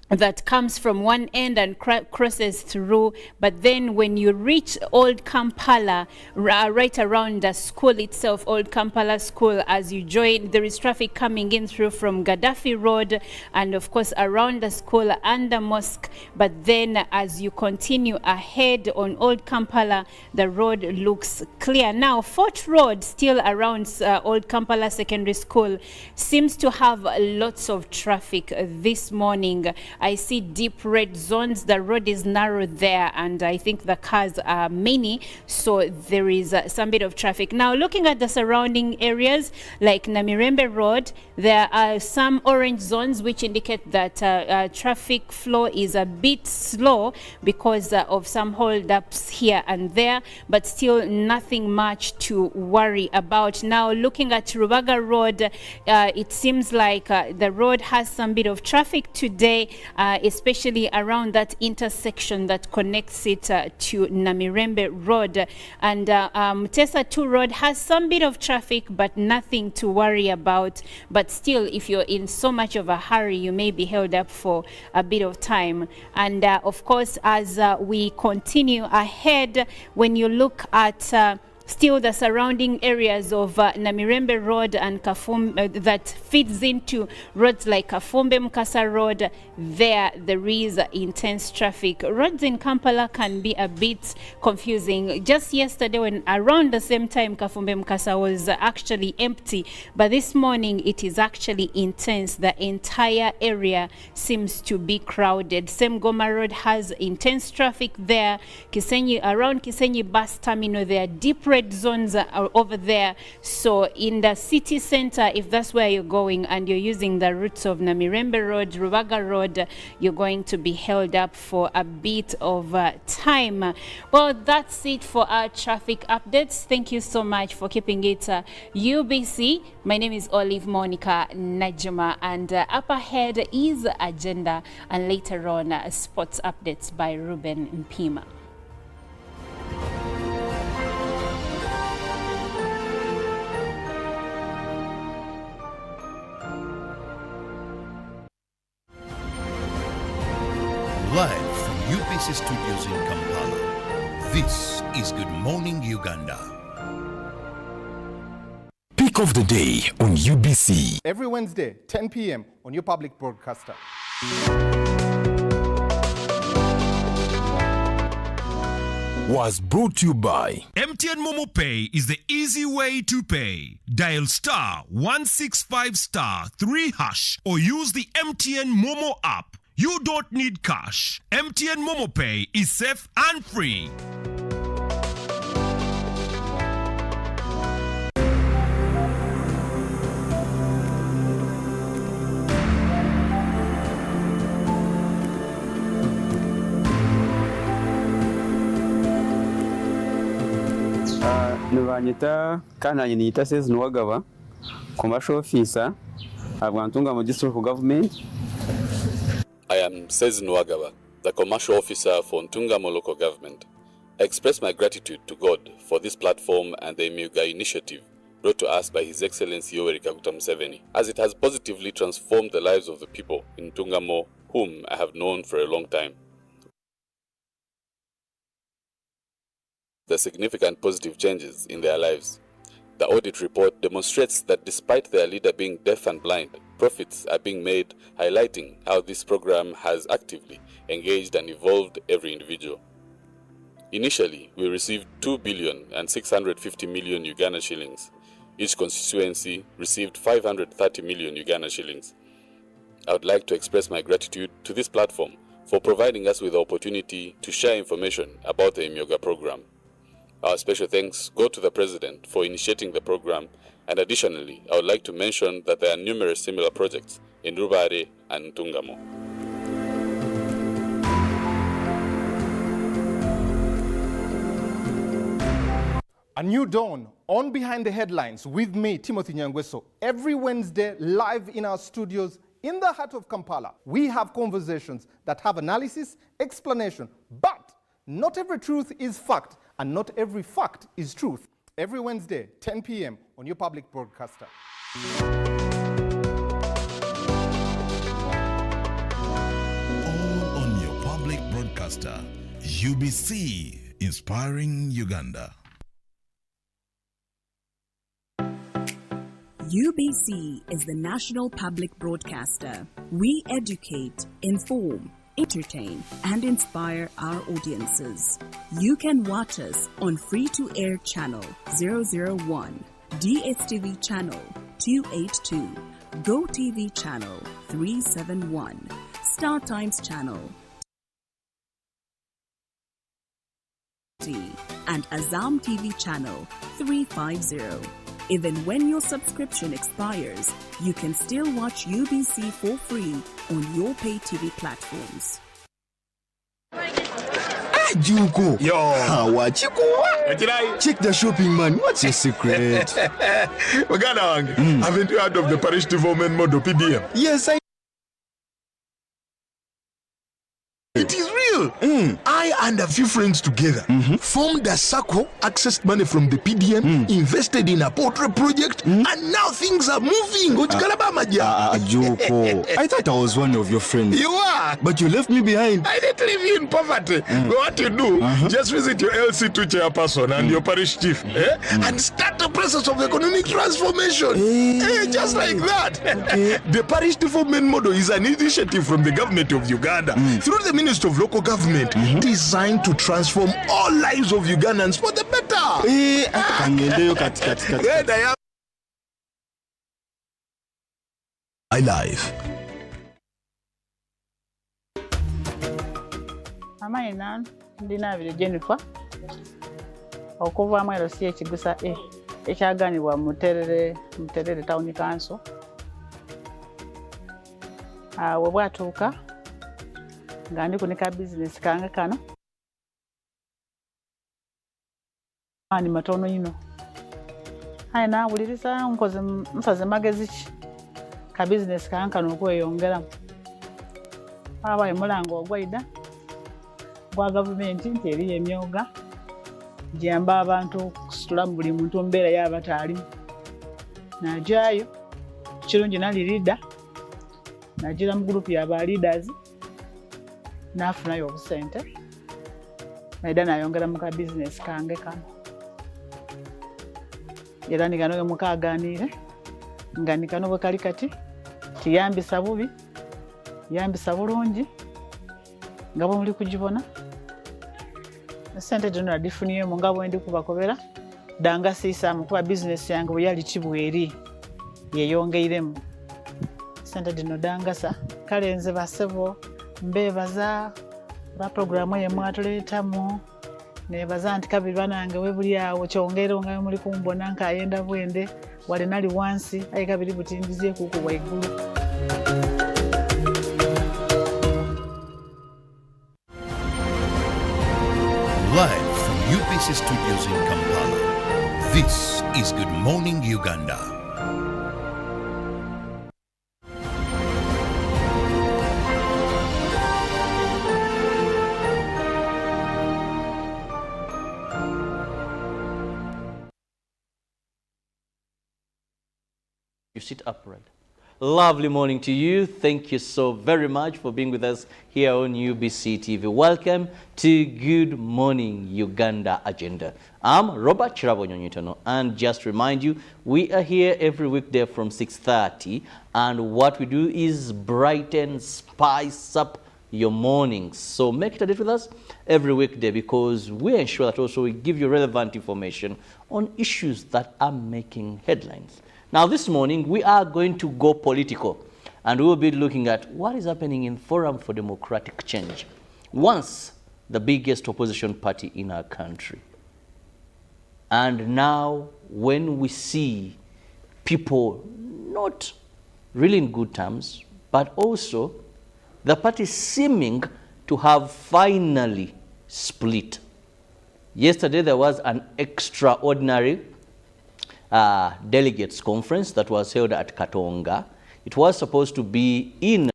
that comes from one end and crosses through, but then when you reach Old Kampala, right around the school itself, Old Kampala School, as you join, there is traffic coming in through from Gaddafi Road and of course around the school and the mosque. But then as you continue ahead on Old Kampala, the road looks clear. Now Fort Road, still around Old Kampala Secondary School, seems to have lots of traffic this morning. I see deep red zones. The road is narrow there, and I think the cars are many, so there is some bit of traffic. Now, looking at the surrounding areas like Namirembe Road, there are some orange zones which indicate that traffic flow is a bit slow because of some holdups here and there, but still nothing much to worry about. Now, looking at Rubaga Road, it seems like the road has some bit of traffic today, especially around that intersection that connects it to Namirembe Road. And Mutesa 2 Road has some bit of traffic, but nothing to worry about. But still, if you're in so much of a hurry, you may be held up for a bit of time. And of course, as we continue ahead, when you look at still the surrounding areas of Namirembe Road and that feeds into roads like Kafumbe Mukasa Road, there is intense traffic. Roads in Kampala can be a bit confusing. Just yesterday, when around the same time Kafumbe Mukasa was actually empty, but this morning it is actually intense. The entire area seems to be crowded. Same Goma Road has intense traffic there. Around Kisenyi bus terminal, there are deep red zones are over there. So in the city center, if that's where you're going and you're using the routes of Namirembe Road, Rubaga Road, you're going to be held up for a bit of time. Well, that's it for our traffic updates. Thank you so much for keeping it UBC. My name is Olive Monica Najuma, and up ahead is agenda, and later on sports updates by Ruben Mpima. Live from UPC Studios in Kampala, this is Good Morning Uganda. Pick of the day on UBC. Every Wednesday, 10 p.m. on your public broadcaster. Was brought to you by MTN Momo Pay is the easy way to pay. Dial star 165 star 3 hash or use the MTN Momo app. You don't need cash. MTN Momo Pay is safe and free. Nubanyita kananye niyita Sezi Nwagaba, commercial officer at Ntungamo District Government. I am Sezi Nwagaba, the commercial officer for Ntungamo Local Government. I express my gratitude to God for this platform and the Emyuga initiative brought to us by His Excellency Yoweri Kaguta Museveni, as it has positively transformed the lives of the people in Ntungamo, whom I have known for a long time. The significant positive changes in their lives. The audit report demonstrates that despite their leader being deaf and blind, profits are being made, highlighting how this program has actively engaged and evolved every individual. Initially, we received 2,650 million Uganda shillings. Each constituency received 530 million Uganda shillings. I would like to express my gratitude to this platform for providing us with the opportunity to share information about the Emyuga program. Our special thanks go to the President for initiating the program, and additionally, I would like to mention that there are numerous similar projects in Rubare and Ntungamo. A new dawn on Behind the Headlines with me, Timothy Nyangweso. Every Wednesday, live in our studios in the heart of Kampala. We have conversations that have analysis, explanation, but not every truth is fact, and not every fact is truth. Every Wednesday, 10 p.m. on your public broadcaster. All on your public broadcaster. UBC, inspiring Uganda. UBC is the national public broadcaster. We educate, inform, entertain, and inspire our audiences. You can watch us on free-to-air channel 001, DSTV channel 282, GoTV channel 371, Star Times channel, and Azam TV channel 350. Even when your subscription expires, you can still watch UBC for free on your pay TV platforms. Juko. Yo. What you go? Check the shopping, man. What's your secret? Uganda, haven't you heard of the parish development model PDM? Yes, I. It is real. I and a few friends together formed a circle, accessed money from the PDM, invested in a poultry project, and now things are moving. Joko. I thought I was one of your friends. You are. But you left me behind. I didn't leave you in poverty. What you do, just visit your LC2 chairperson and your parish chief and start the process of economic transformation. Just like that. The parish development model is an initiative from the government of Uganda through the Ministry of Local Government designed to transform all lives of Ugandans for the better. My life. Amaina ndina bile Jennifer okuva mwero si ekigusa ekyaganibwa muterere town council we bwatuuka nga ndi kunika business kange kano ani matono ino aina wuliriza nkoze magezi ki ka business kange kano okweyongeramu abaye mulango ogwaida gwa gavumenti nti eri emyoga gyamba abantu kusitula mu buli muntu mbeera y'abatali najayo kirungi nali leader najira mu group y'aba leaders nafunayo obusente naida nayongera mu ka business kange kano era nigano mukaganire nga nikano bwe kali kati tiyambisa bubi yambisa bulungi nga bwe muli kugibona sente jona difuniye mu ngabo ndi kubakobera danga sisa mu kuba business yange bwe yali kibweri yeyongeiremu sente dino danga sa kale nze basebo mbebaza ba programu ye mwatuletamu nebaza nti kabiri banange we buli awo kyongero nga muli kumbona nkayenda bwende wale nali wansi ayi kabiri butindizie kuku waigulu. Live from UBC Studios in Kampala, this is Good Morning Uganda. You sit upright. Lovely morning to you. Thank you so very much for being with us here on UBC TV. Welcome to Good Morning Uganda Agenda. I'm Robert Chirabonyonyitono, and just remind you, we are here every weekday from 6:30, and what we do is brighten, spice up your mornings. So make it a date with us every weekday, because we ensure that also we give you relevant information on issues that are making headlines. Now this morning we are going to go political, and we will be looking at what is happening in Forum for Democratic Change, once the biggest opposition party in our country. And now when we see people not really in good terms, but also the party seeming to have finally split. Yesterday there was an extraordinary delegates conference that was held at Katonga. It was supposed to be in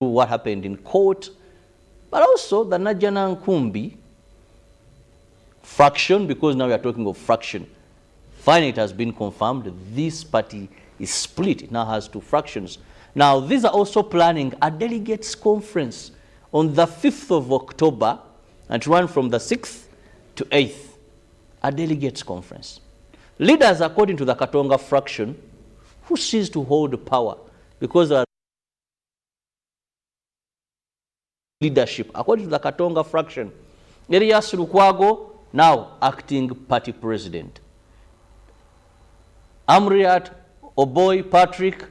what happened in court, but also the Najana Nkumbi fraction, because now we are talking of fraction. Finally, it has been confirmed this party is split. It now has two fractions. Now, these are also planning a delegates conference on the 5th of October and to run from the 6th to 8th. A delegates conference. Leaders, according to the Katonga fraction, who ceased to hold power because of leadership, according to the Katonga fraction, Elias Lukwago, now acting party president. Amriat Oboy Patrick,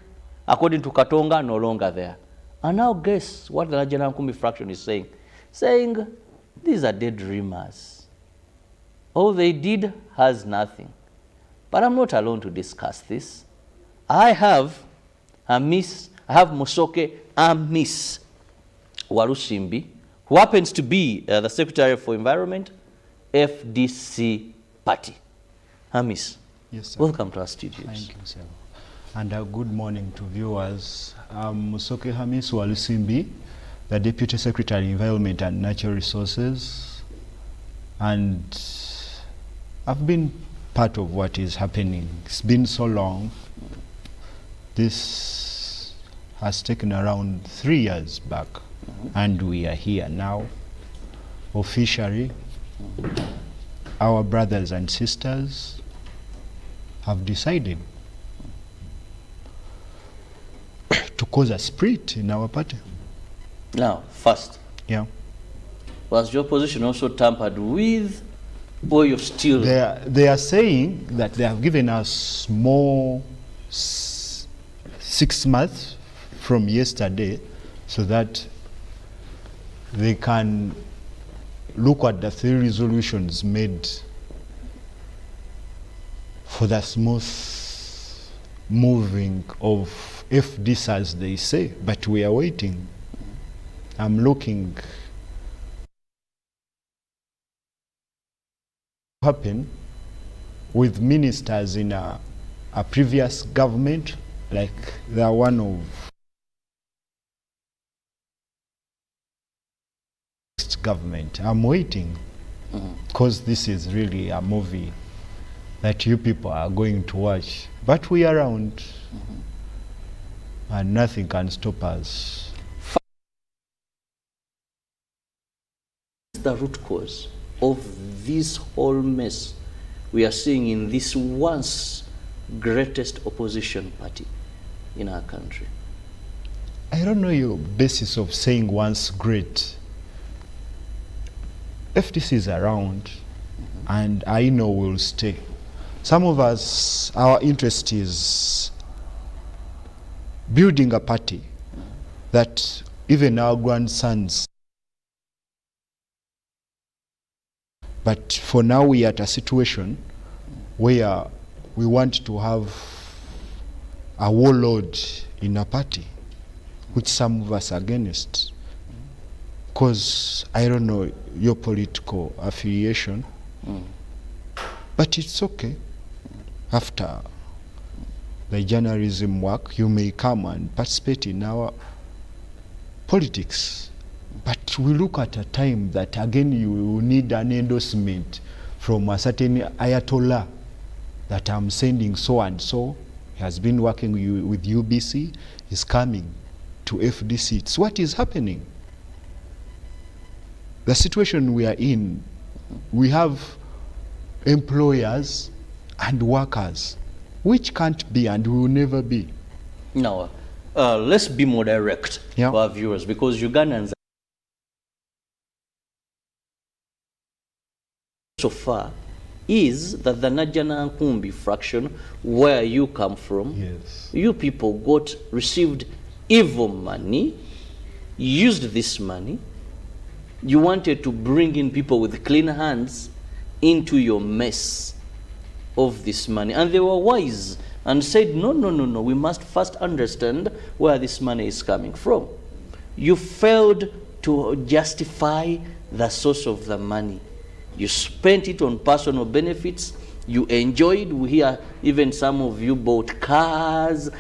according to Katonga, no longer there. And now guess what the Najana Nkumbi fraction is saying? Saying, these are dead dreamers. All they did has nothing. But I'm not alone to discuss this. I have Musoke Miss Warusimbi, who happens to be the Secretary for Environment, FDC Party. Miss, yes, sir. Welcome to our studios. Thank you, sir. And good morning to viewers. I'm Musoke Hamis Walusimbi, the Deputy Secretary, Environment and Natural Resources. And I've been part of what is happening. It's been so long. This has taken around 3 years back. And we are here now, officially. Our brothers and sisters have decided to cause a split in our party. Now, first, was your position also tampered with, or you're still? They are saying that they have given us more 6 months from yesterday, so that they can look at the 3 resolutions made for the smooth moving of FDs, as they say, but we are waiting. I'm looking happen with ministers in a previous government, like the one of government. I'm waiting because this is really a movie that you people are going to watch, but we are around and nothing can stop us. The root cause of this whole mess we are seeing in this once greatest opposition party in our country? I don't know your basis of saying once great. FDC is around, and I know we'll stay. Some of us, our interest is building a party that even our grandsons. But for now, we are at a situation where we want to have a warlord in a party, which some of us are against. Because I don't know your political affiliation, but it's okay. After the journalism work, you may come and participate in our politics. But we look at a time that again you will need an endorsement from a certain Ayatollah that I'm sending so and so. He has been working with UBC, is coming to FDC. It's what is happening. The situation we are in, we have employers and workers, which can't be and will never be. Now, let's be more direct for our viewers, because Ugandans so far is that the Najana Nkumbi fraction, where you come from, you people received evil money, used this money. You wanted to bring in people with clean hands into your mess of this money. And they were wise and said, no, we must first understand where this money is coming from. You failed to justify the source of the money. You spent it on personal benefits. You enjoyed. We hear even some of you bought cars.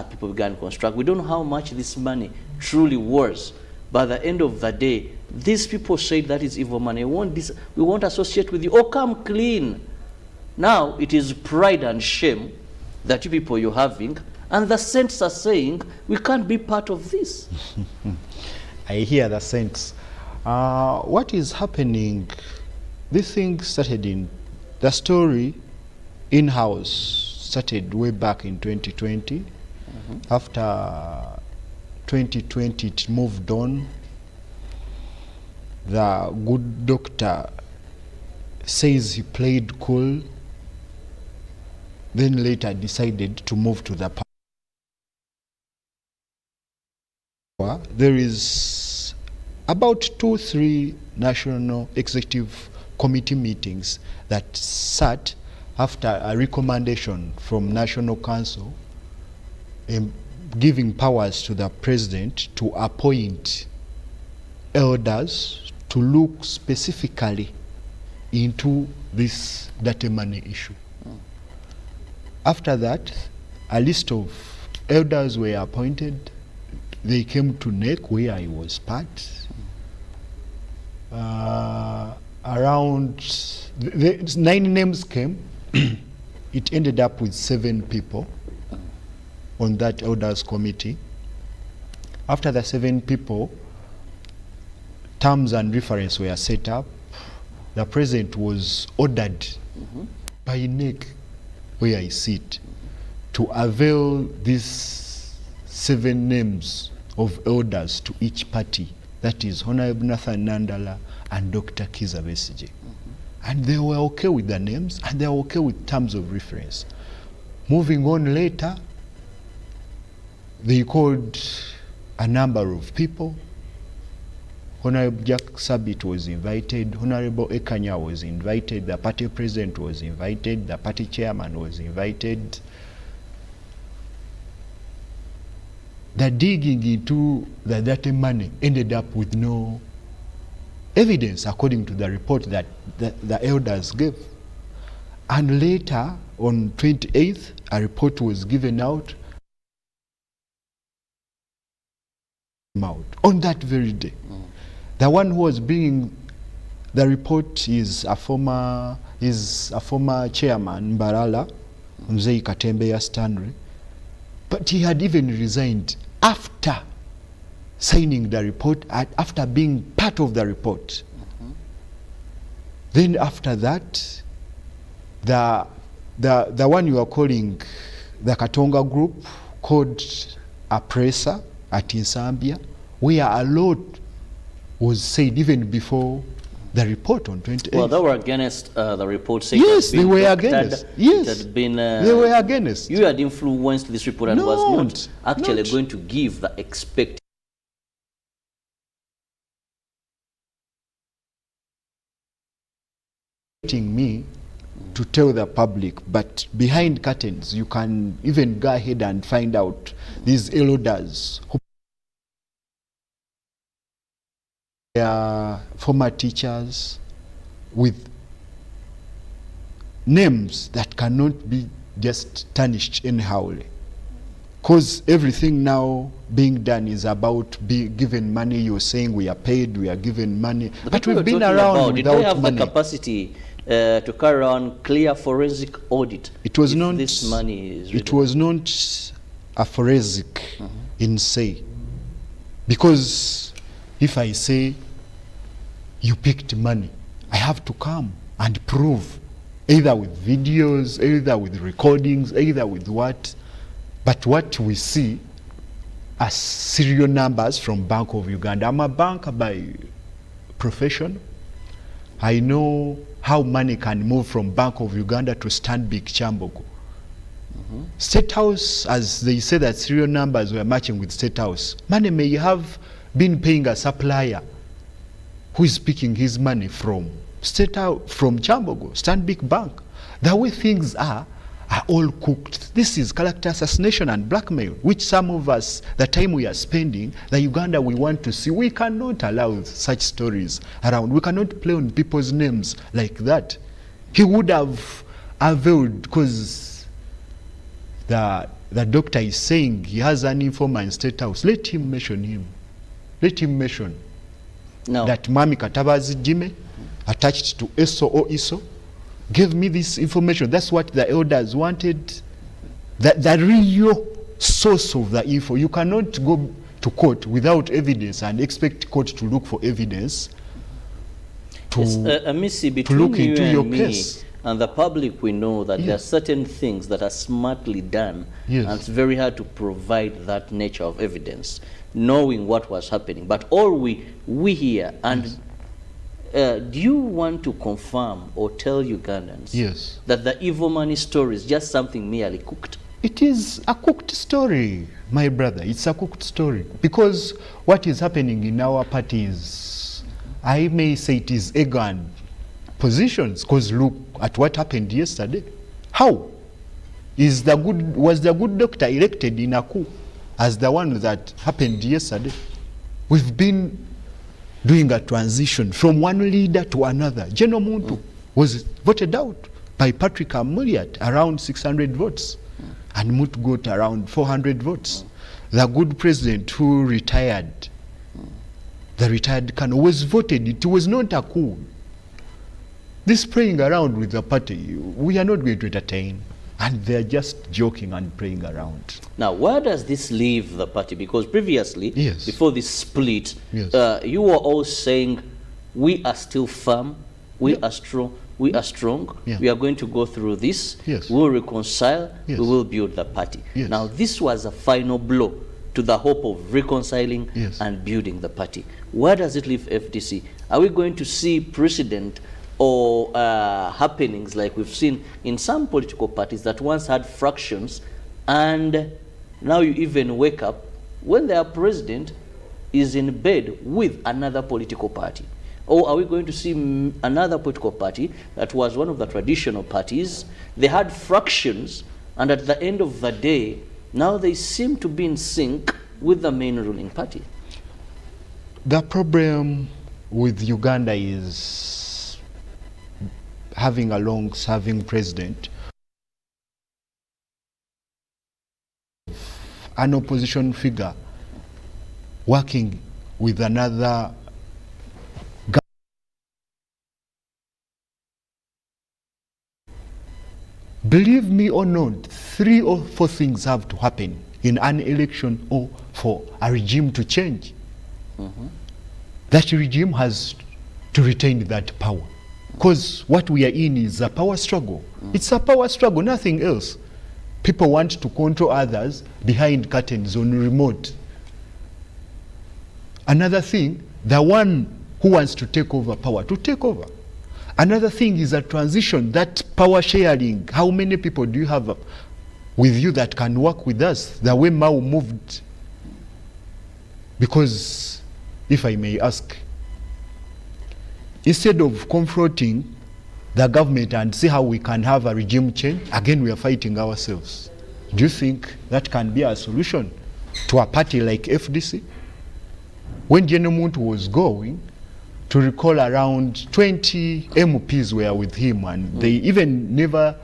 People began to construct. We don't know how much this money truly was. By the end of the day, these people said that is evil money. We won't associate with you. Oh, come clean. Now it is pride and shame that you people you're having, and the saints are saying we can't be part of this. I hear the saints. What is happening? This thing started in the story in-house started way back in 2020. After 2020 it moved on. The good doctor says he played cool, then later decided to move to the There is about 2-3 national executive committee meetings that sat after a recommendation from National Council giving powers to the president to appoint elders to look specifically into this dirty money issue. After that, a list of elders were appointed. They came to NEC where I was part. Around 9 names came. It ended up with 7 people on that elders committee. After the 7 people, terms and reference were set up. The president was ordered by NEC, where I sit, to avail these 7 names of elders to each party. That is Honorable Nathan Nandala and Dr. Kiza Besigye. And they were okay with the names, and they were okay with terms of reference. Moving on later, they called a number of people. Honorable Jack Sabit was invited, Honorable Ekanya was invited, the party president was invited, the party chairman was invited. The digging into the dirty money ended up with no evidence according to the report that the elders gave. And later, on 28th, a report was given out on that very day. The one who was bringing the report is a former chairman, Mbarala, Mzee Katembeya Stanley, but he had even resigned after signing the report, after being part of the report. Then after that, the one you are calling the Katonga group called a presser at Insambia, where a lot was said even before the report on 28th. Well, they were against the report saying yes, they were against. Yes, it had been, they were against. You had influenced this report and was not actually going to give the expected. Me to tell the public, but behind curtains, you can even go ahead and find out these elders who are former teachers with names that cannot be just tarnished anyhow. Because everything now being done is about being given money. You're saying we are paid, we are given money, but we've been around without money. Did they have the capacity to carry on clear forensic audit? It was not. This money is. It was not a forensic in say, because if I say you picked money, I have to come and prove, either with videos, either with recordings, either with what. But what we see as serial numbers from Bank of Uganda. I'm a banker by profession. I know how money can move from Bank of Uganda to Stanbic Chambogo. State House, as they say that serial numbers were matching with State House, money may have been paying a supplier who is picking his money from State House, from Chambogo, Stanbic Bank. The way things are all cooked. This is character assassination and blackmail, which some of us, the time we are spending, the Uganda we want to see, we cannot allow such stories around. We cannot play on people's names like that. He would have availed, because the doctor is saying he has an informer in State House. Let him mention him. Let him mention that Mami Katabazi Jime, attached to ESO or ISO, gave me this information. That's what the elders wanted. The real source of the info. You cannot go to court without evidence and expect court to look for evidence to between look into you your and me case. And the public, we know that there are certain things that are smartly done, Yes. and it's very hard to provide that nature of evidence, knowing what was happening. But all we hear, and do you want to confirm or tell Ugandans Yes. that the evil money story is just something merely cooked? It is a cooked story, my brother. It's a cooked story. Because what is happening in our party is, I may say it is ego and positions, because look at what happened yesterday. How? Was the good doctor elected in a coup as the one that happened yesterday? We've been doing a transition from one leader to another. General Muntu was voted out by Patrick Amuliat, around 600 votes. And Muntu got around 400 votes. The good president who retired, the retired Kano, was voted. It was not a coup. This playing around with the party, we are not going to entertain. And they're just joking and playing around. Now, where does this leave the party? Because previously, before this split, you were all saying, we are still firm, we are strong, we are going to go through this, we will reconcile, we will build the party. Now, this was a final blow to the hope of reconciling and building the party. Where does it leave FDC? Are we going to see precedent or happenings like we've seen in some political parties that once had fractions, and now you even wake up when their president is in bed with another political party? Or are we going to see another political party that was one of the traditional parties? They had fractions, and at the end of the day, now they seem to be in sync with the main ruling party. The problem with Uganda is having a long-serving president, an opposition figure working with another believe me or not, 3 or 4 things have to happen in an election or for a regime to change. That regime has to retain that power. Because what we are in is a power struggle. It's a power struggle, nothing else. People want to control others behind curtains on remote. Another thing, the one who wants to take over power, to take over. Another thing is a transition, that power sharing. How many people do you have with you that can work with us? The way Mao moved. Because, if I may ask, instead of confronting the government and see how we can have a regime change, again we are fighting ourselves. Do you think that can be a solution to a party like FDC? When General Muntu was going, to recall, around 20 MPs were with him, and they even never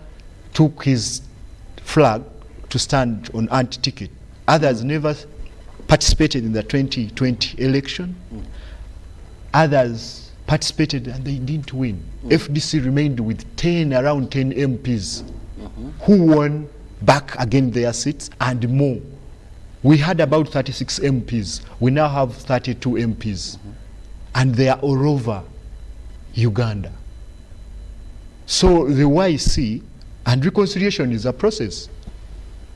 took his flag to stand on anti-ticket. Others never participated in the 2020 election. Others participated and they didn't win. FDC remained with around 10 MPs who won back again their seats and more. We had about 36 MPs. We now have 32 MPs. And they are all over Uganda. So the YC and reconciliation is a process.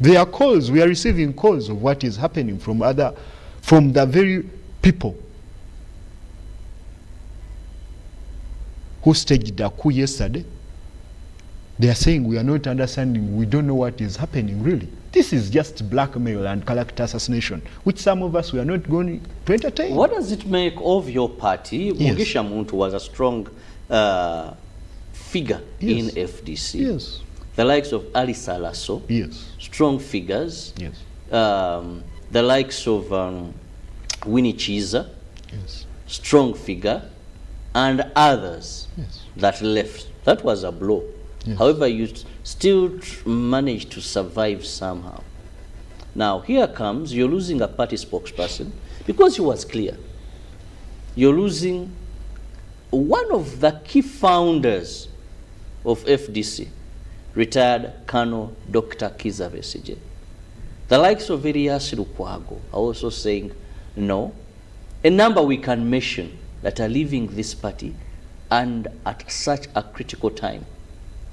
There are calls, we are receiving calls of what is happening from the very people who staged the coup yesterday. They are saying we are not understanding, we don't know what is happening really. This is just blackmail and character assassination, which some of us we are not going to entertain. What does it make of your party? Mugisha Muntu was a strong figure in FDC. Yes. The likes of Ali Salaso, strong figures. Yes. The likes of Winnie Chiza, strong figure, and others that left. That was a blow. However, you still managed to survive somehow. Now, here comes, you're losing a party spokesperson because he was clear. You're losing one of the key founders of FDC, retired Colonel Dr. Kiza Besigye. The likes of Elias Lukwago are also saying, no, a number we can mention that are leaving this party, and at such a critical time,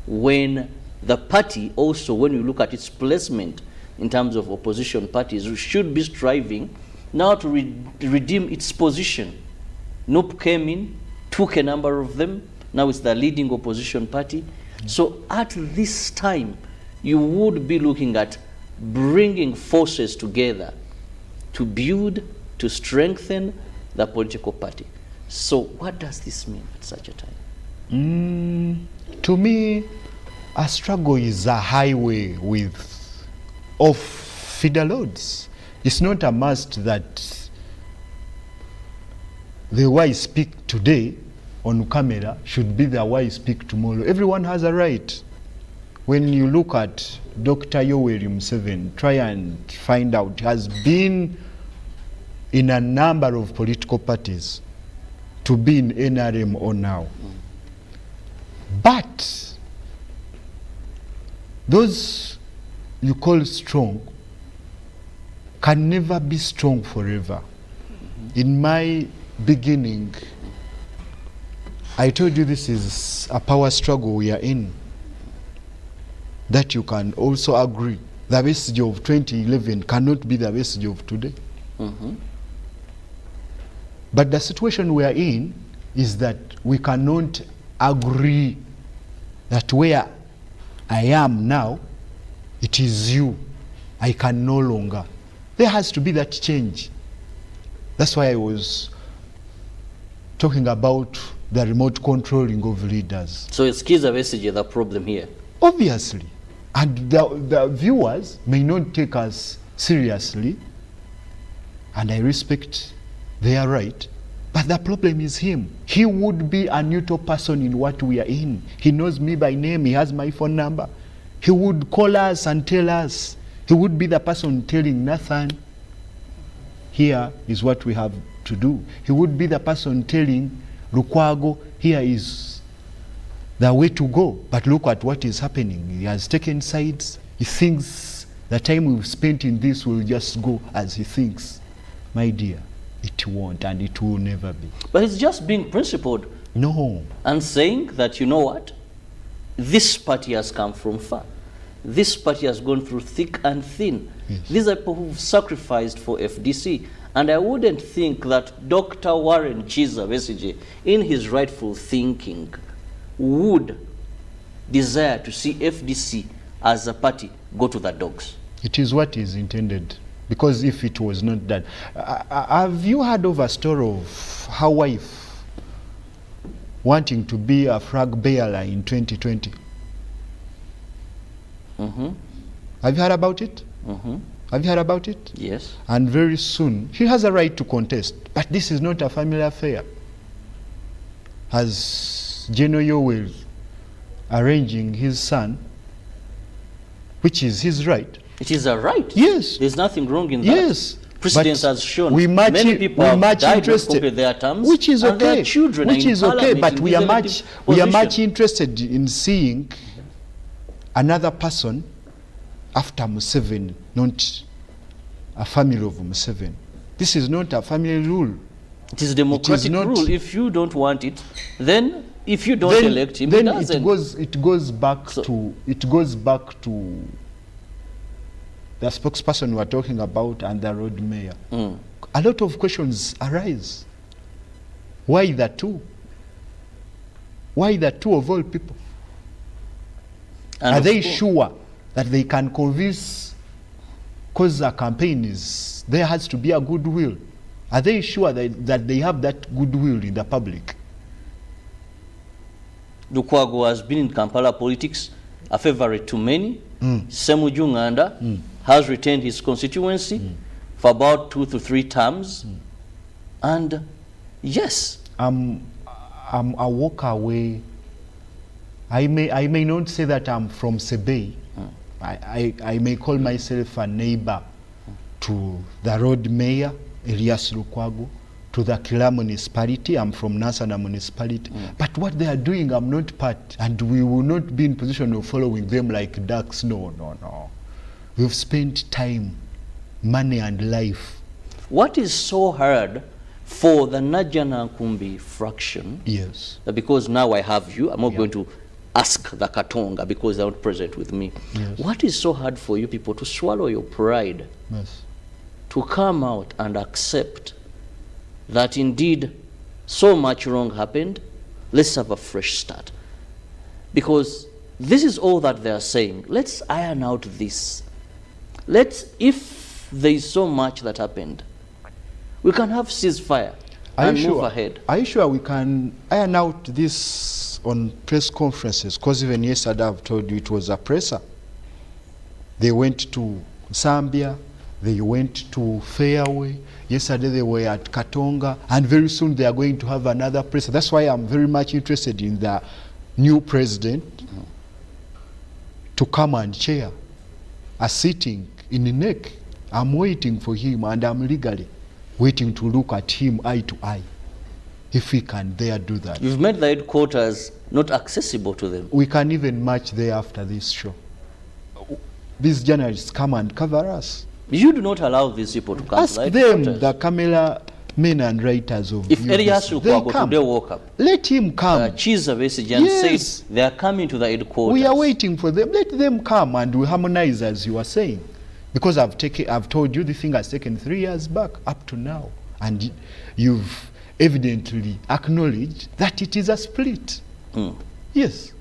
when the party also, when you look at its placement in terms of opposition parties, should be striving now to redeem its position. NUP came in, took a number of them, now it's the leading opposition party. So at this time, you would be looking at bringing forces together to build, to strengthen the political party. So what does this mean at such a time? To me, a struggle is a highway of feeder loads. It's not a must that the way I speak today on camera should be the way I speak tomorrow. Everyone has a right. When you look at Dr. Yoweri Museveni, try and find out, has been in a number of political parties to be in NRM or now. But those you call strong can never be strong forever. In my beginning, I told you this is a power struggle we are in. That you can also agree. The message of 2011 cannot be the message of today. But the situation we are in is that we cannot agree that where I am now, it is you. I can no longer. There has to be that change. That's why I was talking about the remote controlling of leaders. So it's Kizza Besigye the problem here? Obviously. And the viewers may not take us seriously, and I respect their right, but the problem is him. He would be a neutral person in what we are in. He knows me by name, he has my phone number. He would call us and tell us. He would be the person telling Nathan, here is what we have to do. He would be the person telling Lukwago, here is the way to go. But look at what is happening. He has taken sides. He thinks the time we've spent in this will just go as he thinks. My dear, it won't, and it will never be. But it's just being principled. No. And saying that, you know what, this party has come from far. This party has gone through thick and thin. Yes. These are people who've sacrificed for FDC. And I wouldn't think that Dr. Warren Kizza Besigye, in his rightful thinking, would desire to see FDC as a party go to the dogs. It is what is intended. Because if it was not done. Have you heard of a story of her wife wanting to be a flag bearer in 2020? Have you heard about it? Have you heard about it? Yes. And very soon, she has a right to contest. But this is not a family affair. As General Yoweri arranging his son, which is his right. It is a right. Yes. There's nothing wrong in that. Yes. Precedence has shown many people have died not complete their terms, which is and okay. their children Which are in is okay, parliament but in we are executive much position. interested in seeing another person after Museveni, not a family of Museveni. This is not a family rule. It is democratic rule. If you don't want it, then if you don't elect him, then he doesn't. it goes back to the spokesperson we are talking about and the road mayor. A lot of questions arise. Why the two? Why the two of all people? And are they sure that they can convince, because the campaign is, there has to be a goodwill. Are they sure that they have that goodwill in the public? Lukwago has been in Kampala politics, a favorite to many. Semu Uganda has retained his constituency for about 2 to 3 terms. And yes. I'm a walk away. I may not say that I'm from Sebei. I may call myself a neighbor to the road mayor, Elias Lukwago, to the Kila municipality. I'm from Nasana municipality. But what they are doing, I'm not part, and we will not be in position of following them like ducks. No. We've spent time, money, and life. What is so hard for the Najana Nkumbi fraction? Yes. Because now I have you, I'm not going to ask the Katonga because they're not present with me. Yes. What is so hard for you people to swallow your pride? Yes. To come out and accept that indeed so much wrong happened, let's have a fresh start. Because this is all that they are saying. Let's iron out this. if there is so much that happened, we can have ceasefire and move ahead. Are you sure we can iron out this on press conferences? Because even yesterday I've told you it was a presser. They went to Zambia, they went to Fairway, yesterday they were at Katonga, and very soon they are going to have another presser. That's why I'm very much interested in the new president to come and chair a sitting in the neck. I'm waiting for him, and I'm legally waiting to look at him eye to eye, if we can dare do that. You've made the headquarters not accessible to them. We can even march there after this show. These journalists come and cover us. You do not allow these people to come. Ask them, the camera men and writers of if Elias Lukwago today woke up, let him come. Chiza Besigye and said they are coming to the headquarters. We are waiting for them. Let them come and we harmonize, as you are saying. Because I've told you the thing has taken 3 years back up to now. And you've evidently acknowledged that it is a split. Yes.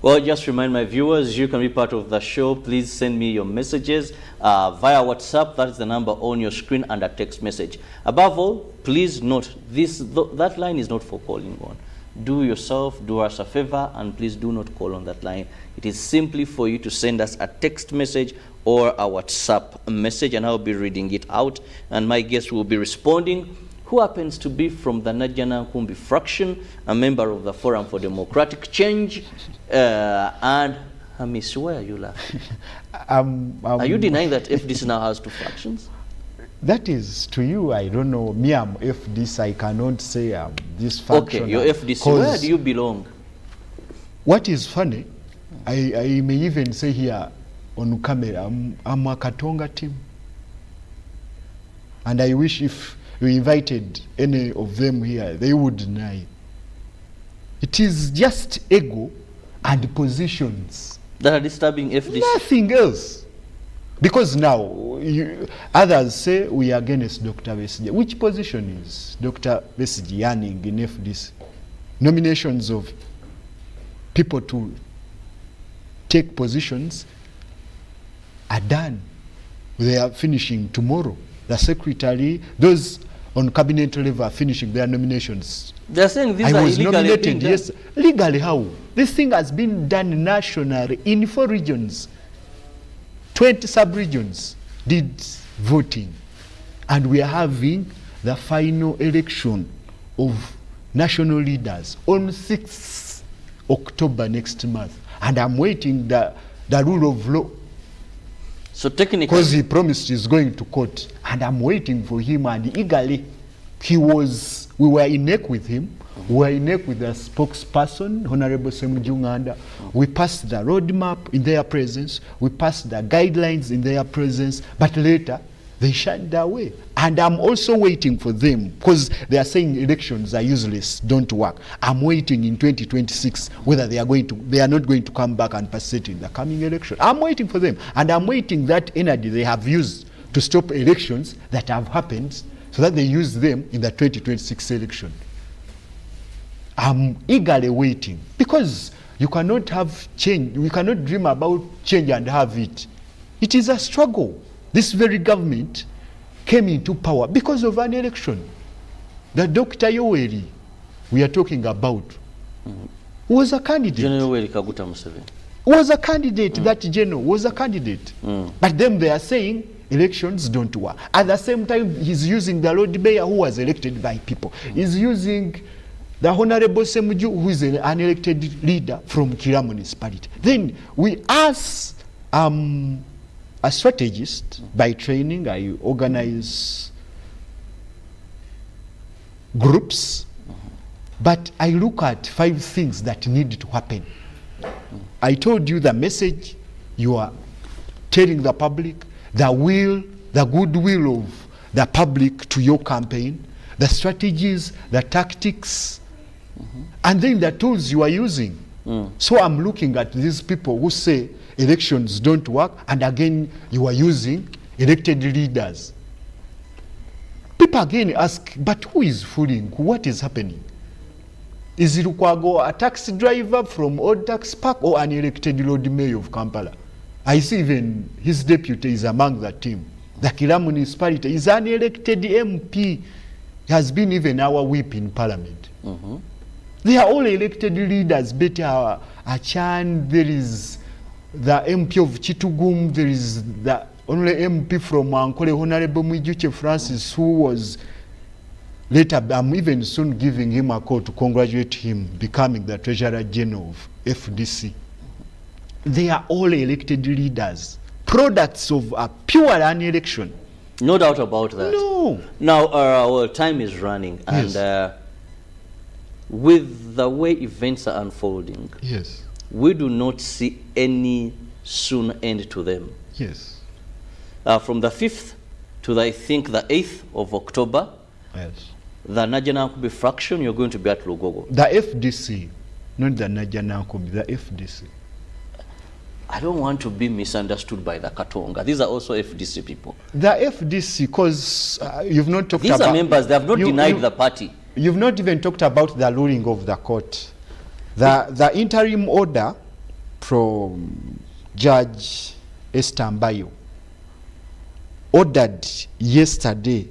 Well, just remind my viewers, you can be part of the show. Please send me your messages via WhatsApp. That is the number on your screen, and a text message. Above all, please note, that line is not for calling on. Do us a favor, and please do not call on that line. It is simply for you to send us a text message or a WhatsApp message, and I'll be reading it out, and my guest will be responding, who happens to be from the Najana Nkumbi fraction, a member of the Forum for Democratic Change, and Hamis, why are you laughing? Are you denying that FDC now has 2 fractions? That is to you. I don't know. Me, I'm FDC. I cannot say this faction. Okay, you're FDC. Where do you belong? What is funny, I may even say here on camera, I'm a Katonga team. And I wish if we invited any of them here, they would deny. It is just ego and positions that are disturbing FDC. Nothing else. Because now, others say we are against Dr. Besigye. Which position is Dr. Besigye earning in FDC? Nominations of people to take positions are done. They are finishing tomorrow. The secretary, those on cabinet level are finishing their nominations. They're saying these I are was illegally nominated, yes. Legally how? This thing has been done nationally in 4 regions. 20 sub-regions did voting. And we are having the final election of national leaders on 6th October next month. And I'm waiting the rule of law. So technically, because he promised he's going to court, and I'm waiting for him, and eagerly we were in neck with him. We were in neck with the spokesperson, Honorable Semujunganda. We passed the roadmap in their presence. We passed the guidelines in their presence. But later, they shunned their way. And I'm also waiting for them, because they are saying elections are useless, don't work. I'm waiting in 2026 whether they are not going to come back and participate in the coming election. I'm waiting for them. And I'm waiting that energy they have used to stop elections that have happened, so that they use them in the 2026 election. I'm eagerly waiting, because you cannot have change. We cannot dream about change and have it. It is a struggle. This very government came into power because of an election. The Dr. Yoweri we are talking about was a candidate. General Yoweri Kaguta Museveni was a candidate. That general was a candidate. But then they are saying elections don't work. At the same time, he's using the Lord Mayor who was elected by people. He's using the Honorable Semuju, who is an unelected leader from Kira municipality. Then we ask a strategist by training. I organize groups, but I look at 5 things that need to happen. I told you the message you are telling the public, the goodwill of the public to your campaign, the strategies, the tactics, and then the tools you are using. So I'm looking at these people who say elections don't work, and again you are using elected leaders. People again ask, but who is fooling? What is happening? Is Lukwago a taxi driver from Old Tax Park or an elected Lord Mayor of Kampala? I see even his deputy is among the team. The Kira municipality is an elected MP. He has been even our whip in parliament. They are all elected leaders. Beta Achan, there is the MP of Chitugum, there is the only MP from Ankole, Honorable Mwijuche Francis, who was later, I'm even soon giving him a call to congratulate him becoming the Treasurer General of FDC. They are all elected leaders, products of a pure election. No doubt about that. No. Now, our time is running, and Yes. With the way events are unfolding, Yes. we do not see any soon end to them. Yes. From the 5th to the, I think, the 8th of October, Yes. the Najanankubi fraction, you're going to be at Lugogo. The FDC, not the Najanankubi, the FDC. I don't want to be misunderstood by the Katonga. These are also FDC people. The FDC, because you've not talked These about... are members, they have not denied the party. You've not even talked about the ruling of the court. The interim order from Judge Estambayo ordered yesterday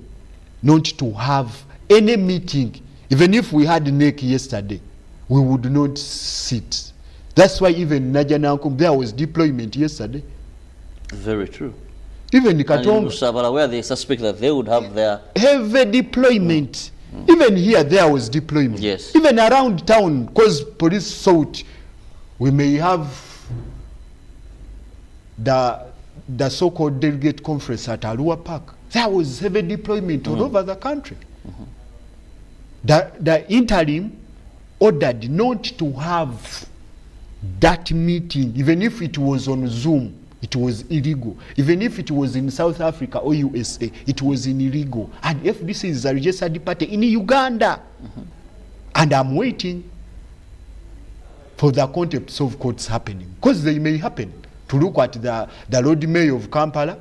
not to have any meeting. Even if we had NEC yesterday, we would not sit. That's why even Najanankum, there was deployment yesterday. Very true. Even And in Katonga, Lusabala, where they suspect that they would have their... heavy deployment. Even here, there was deployment. Yes. Even around town, because police thought we may have the so-called delegate conference at Arua Park. There was heavy deployment all over the country. The interim ordered not to have that meeting, even if it was on Zoom. It was illegal. Even if it was in South Africa or USA, it was illegal. And FDC is a registered party in Uganda. And I'm waiting for the contempt of courts happening. Because they may happen. To look at the Lord Mayor of Kampala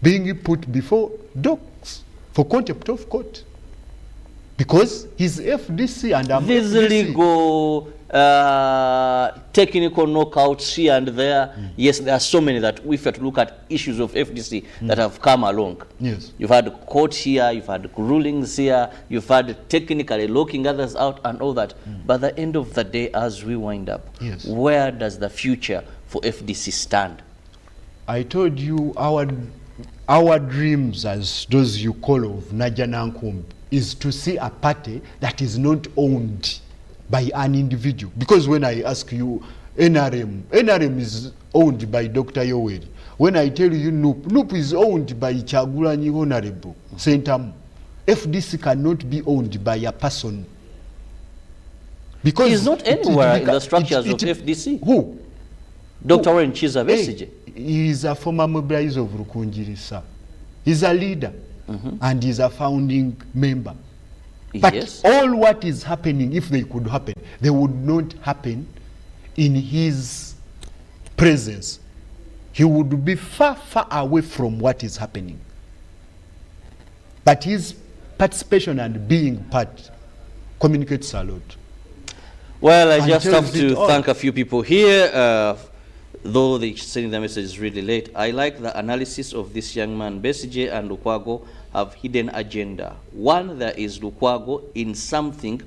being put before docs for contempt of court. Because he's FDC and I'm These FDC. legal technical knockouts here and there, yes, there are so many that if you have to look at issues of FDC that have come along. Yes. You've had court here, you've had rulings here, you've had technically locking others out and all that. But at the end of the day, as we wind up, Yes. where does the future for FDC stand? I told you our dreams, as those you call of Najanankum, is to see a party that is not owned by an individual. Because when I ask you NRM is owned by Dr. Yoweri. When I tell you NUP is owned by Chagulanyi Honorable Sentam. FDC cannot be owned by a person. Because He's not anywhere in the structures of FDC. Who? Dr. Warren Chiza Besigye. He is a former mobilizer of Rukunjirisa. He's a leader and he's a founding member. But Yes. all what is happening, if they could happen, they would not happen in his presence. He would be far, far away from what is happening. But his participation and being part communicates a lot. Well, I And just tells have to it all. thank a few people here, though they sending the message really late. I like the analysis of this young man. Besigye and Lukwago have hidden agenda. One, there is Lukwago in something.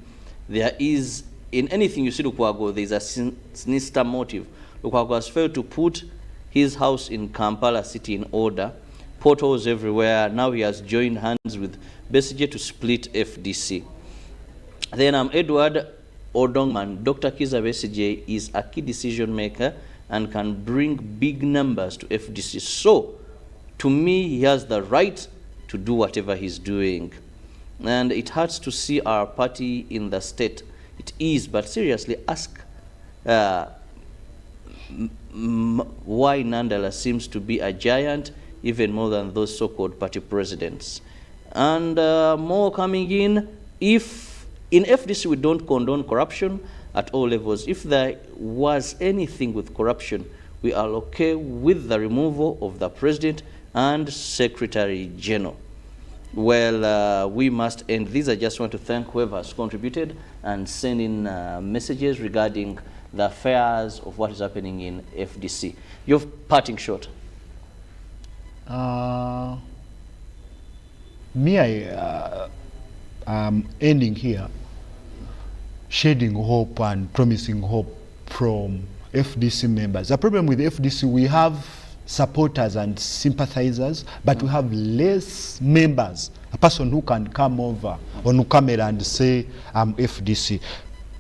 There is, in anything you see Lukwago, there is a sinister motive. Lukwago has failed to put his house in Kampala city in order. Portals everywhere. Now he has joined hands with Besigye to split FDC. Then Edward Odongman. Dr. Kiza Besigye is a key decision maker and can bring big numbers to FDC. So, to me, he has the right to do whatever he's doing. And it hurts to see our party in the state it is, but seriously, ask why Nandala seems to be a giant, even more than those so-called party presidents. And more coming in, if in FDC we don't condone corruption at all levels. If there was anything with corruption, we are okay with the removal of the president and Secretary General. Well, we must end this. I just want to thank whoever has contributed and sent in messages regarding the affairs of what is happening in FDC. You're parting short. I'm ending here, shedding hope and promising hope from FDC members. The problem with FDC, we have supporters and sympathizers, but we have less members. A person who can come over on camera and say, I'm FDC.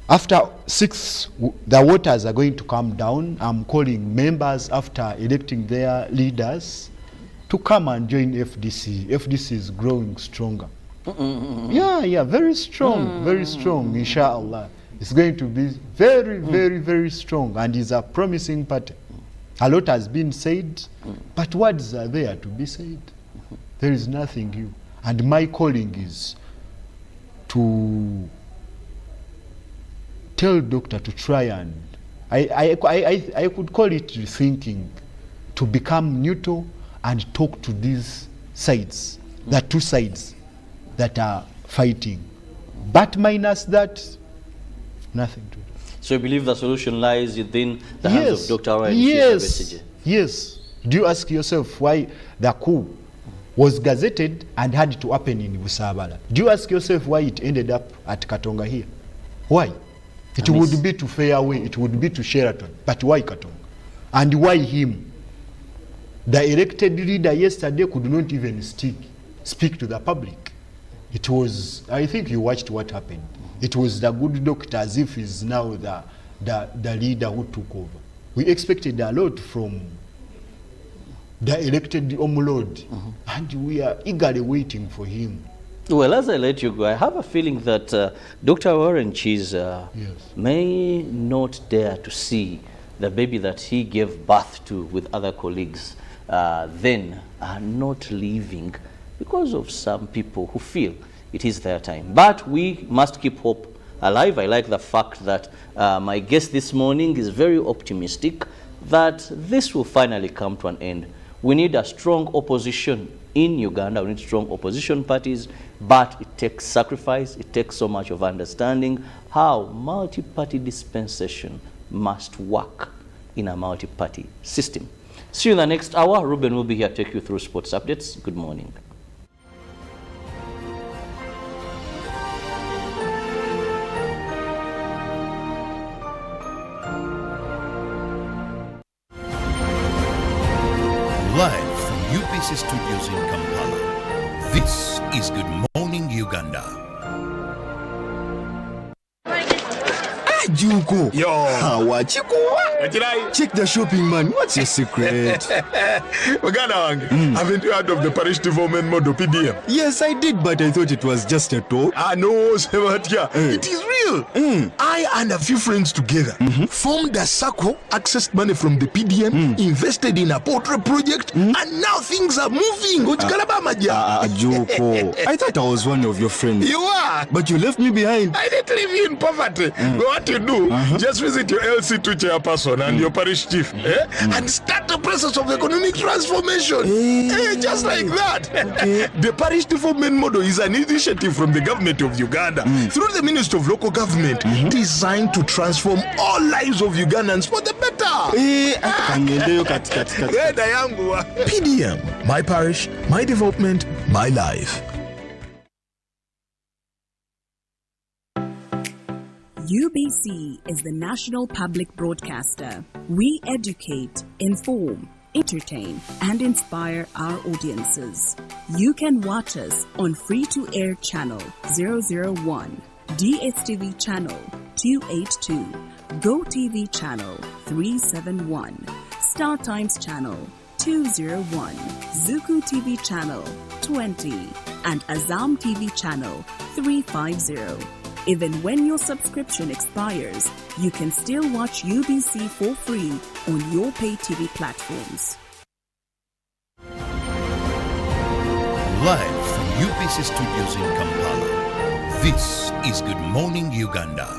After 6, the waters are going to come down. I'm calling members after electing their leaders to come and join FDC. FDC is growing stronger. Yeah, very strong, very strong, inshallah. It's going to be very, very strong, and is a promising party. A lot has been said, but words are there to be said. There is nothing new. And my calling is to tell doctor to try and, I could call it rethinking, to become neutral and talk to these sides, the two sides that are fighting. But minus that, nothing to do. So you believe the solution lies within the hands of Dr. Ryan? Yes. Do you ask yourself why the coup was gazetted and had to happen in Busabala? Do you ask yourself why it ended up at Katonga here? Why? It would be to Fairway, it would be to Sheraton, but why Katonga? And why him? The elected leader yesterday could not even speak to the public. It was, I think you watched what happened. It was the good doctor as if he's now the leader who took over. We expected a lot from the elected Omulod, and we are eagerly waiting for him. Well, as I let you go, I have a feeling that Dr. Warren Cheese may not dare to see the baby that he gave birth to with other colleagues then are not leaving because of some people who feel it is their time. But we must keep hope alive. I like the fact that my guest this morning is very optimistic that this will finally come to an end. We need a strong opposition in Uganda. We need strong opposition parties, but it takes sacrifice. It takes so much of understanding how multi-party dispensation must work in a multi-party system. See you in the next hour. Ruben will be here to take you through sports updates. Good morning. Live from UPC Studios in Kampala, this is Good Morning Uganda. Juko. Yo. Wachikuwa. Check the shopping, man. What's your secret? Uganda wange. Haven't you heard of the parish development model, PDM? Yes, I did, but I thought it was just a talk. No, Sebatia. It is real. I and a few friends together formed a circle, accessed money from the PDM, invested in a portrait project, and now things are moving. Juko. I thought I was one of your friends. You are. But you left me behind. I didn't leave you in poverty. What you do, just visit your LC2 chairperson and your parish chief and start the process of economic transformation. Just like that. The parish development model is an initiative from the government of Uganda through the Ministry of Local Government designed to transform all lives of Ugandans for the better. PDM, my parish, my development, my life. UBC is the national public broadcaster. We educate, inform, entertain, and inspire our audiences. You can watch us on free-to-air channel 001, DSTV channel 282, GoTV channel 371, Star Times channel 201, Zuku TV channel 20, and Azam TV channel 350. Even when your subscription expires, you can still watch UBC for free on your pay TV platforms. Live from UPC Studios in Kampala, this is Good Morning Uganda.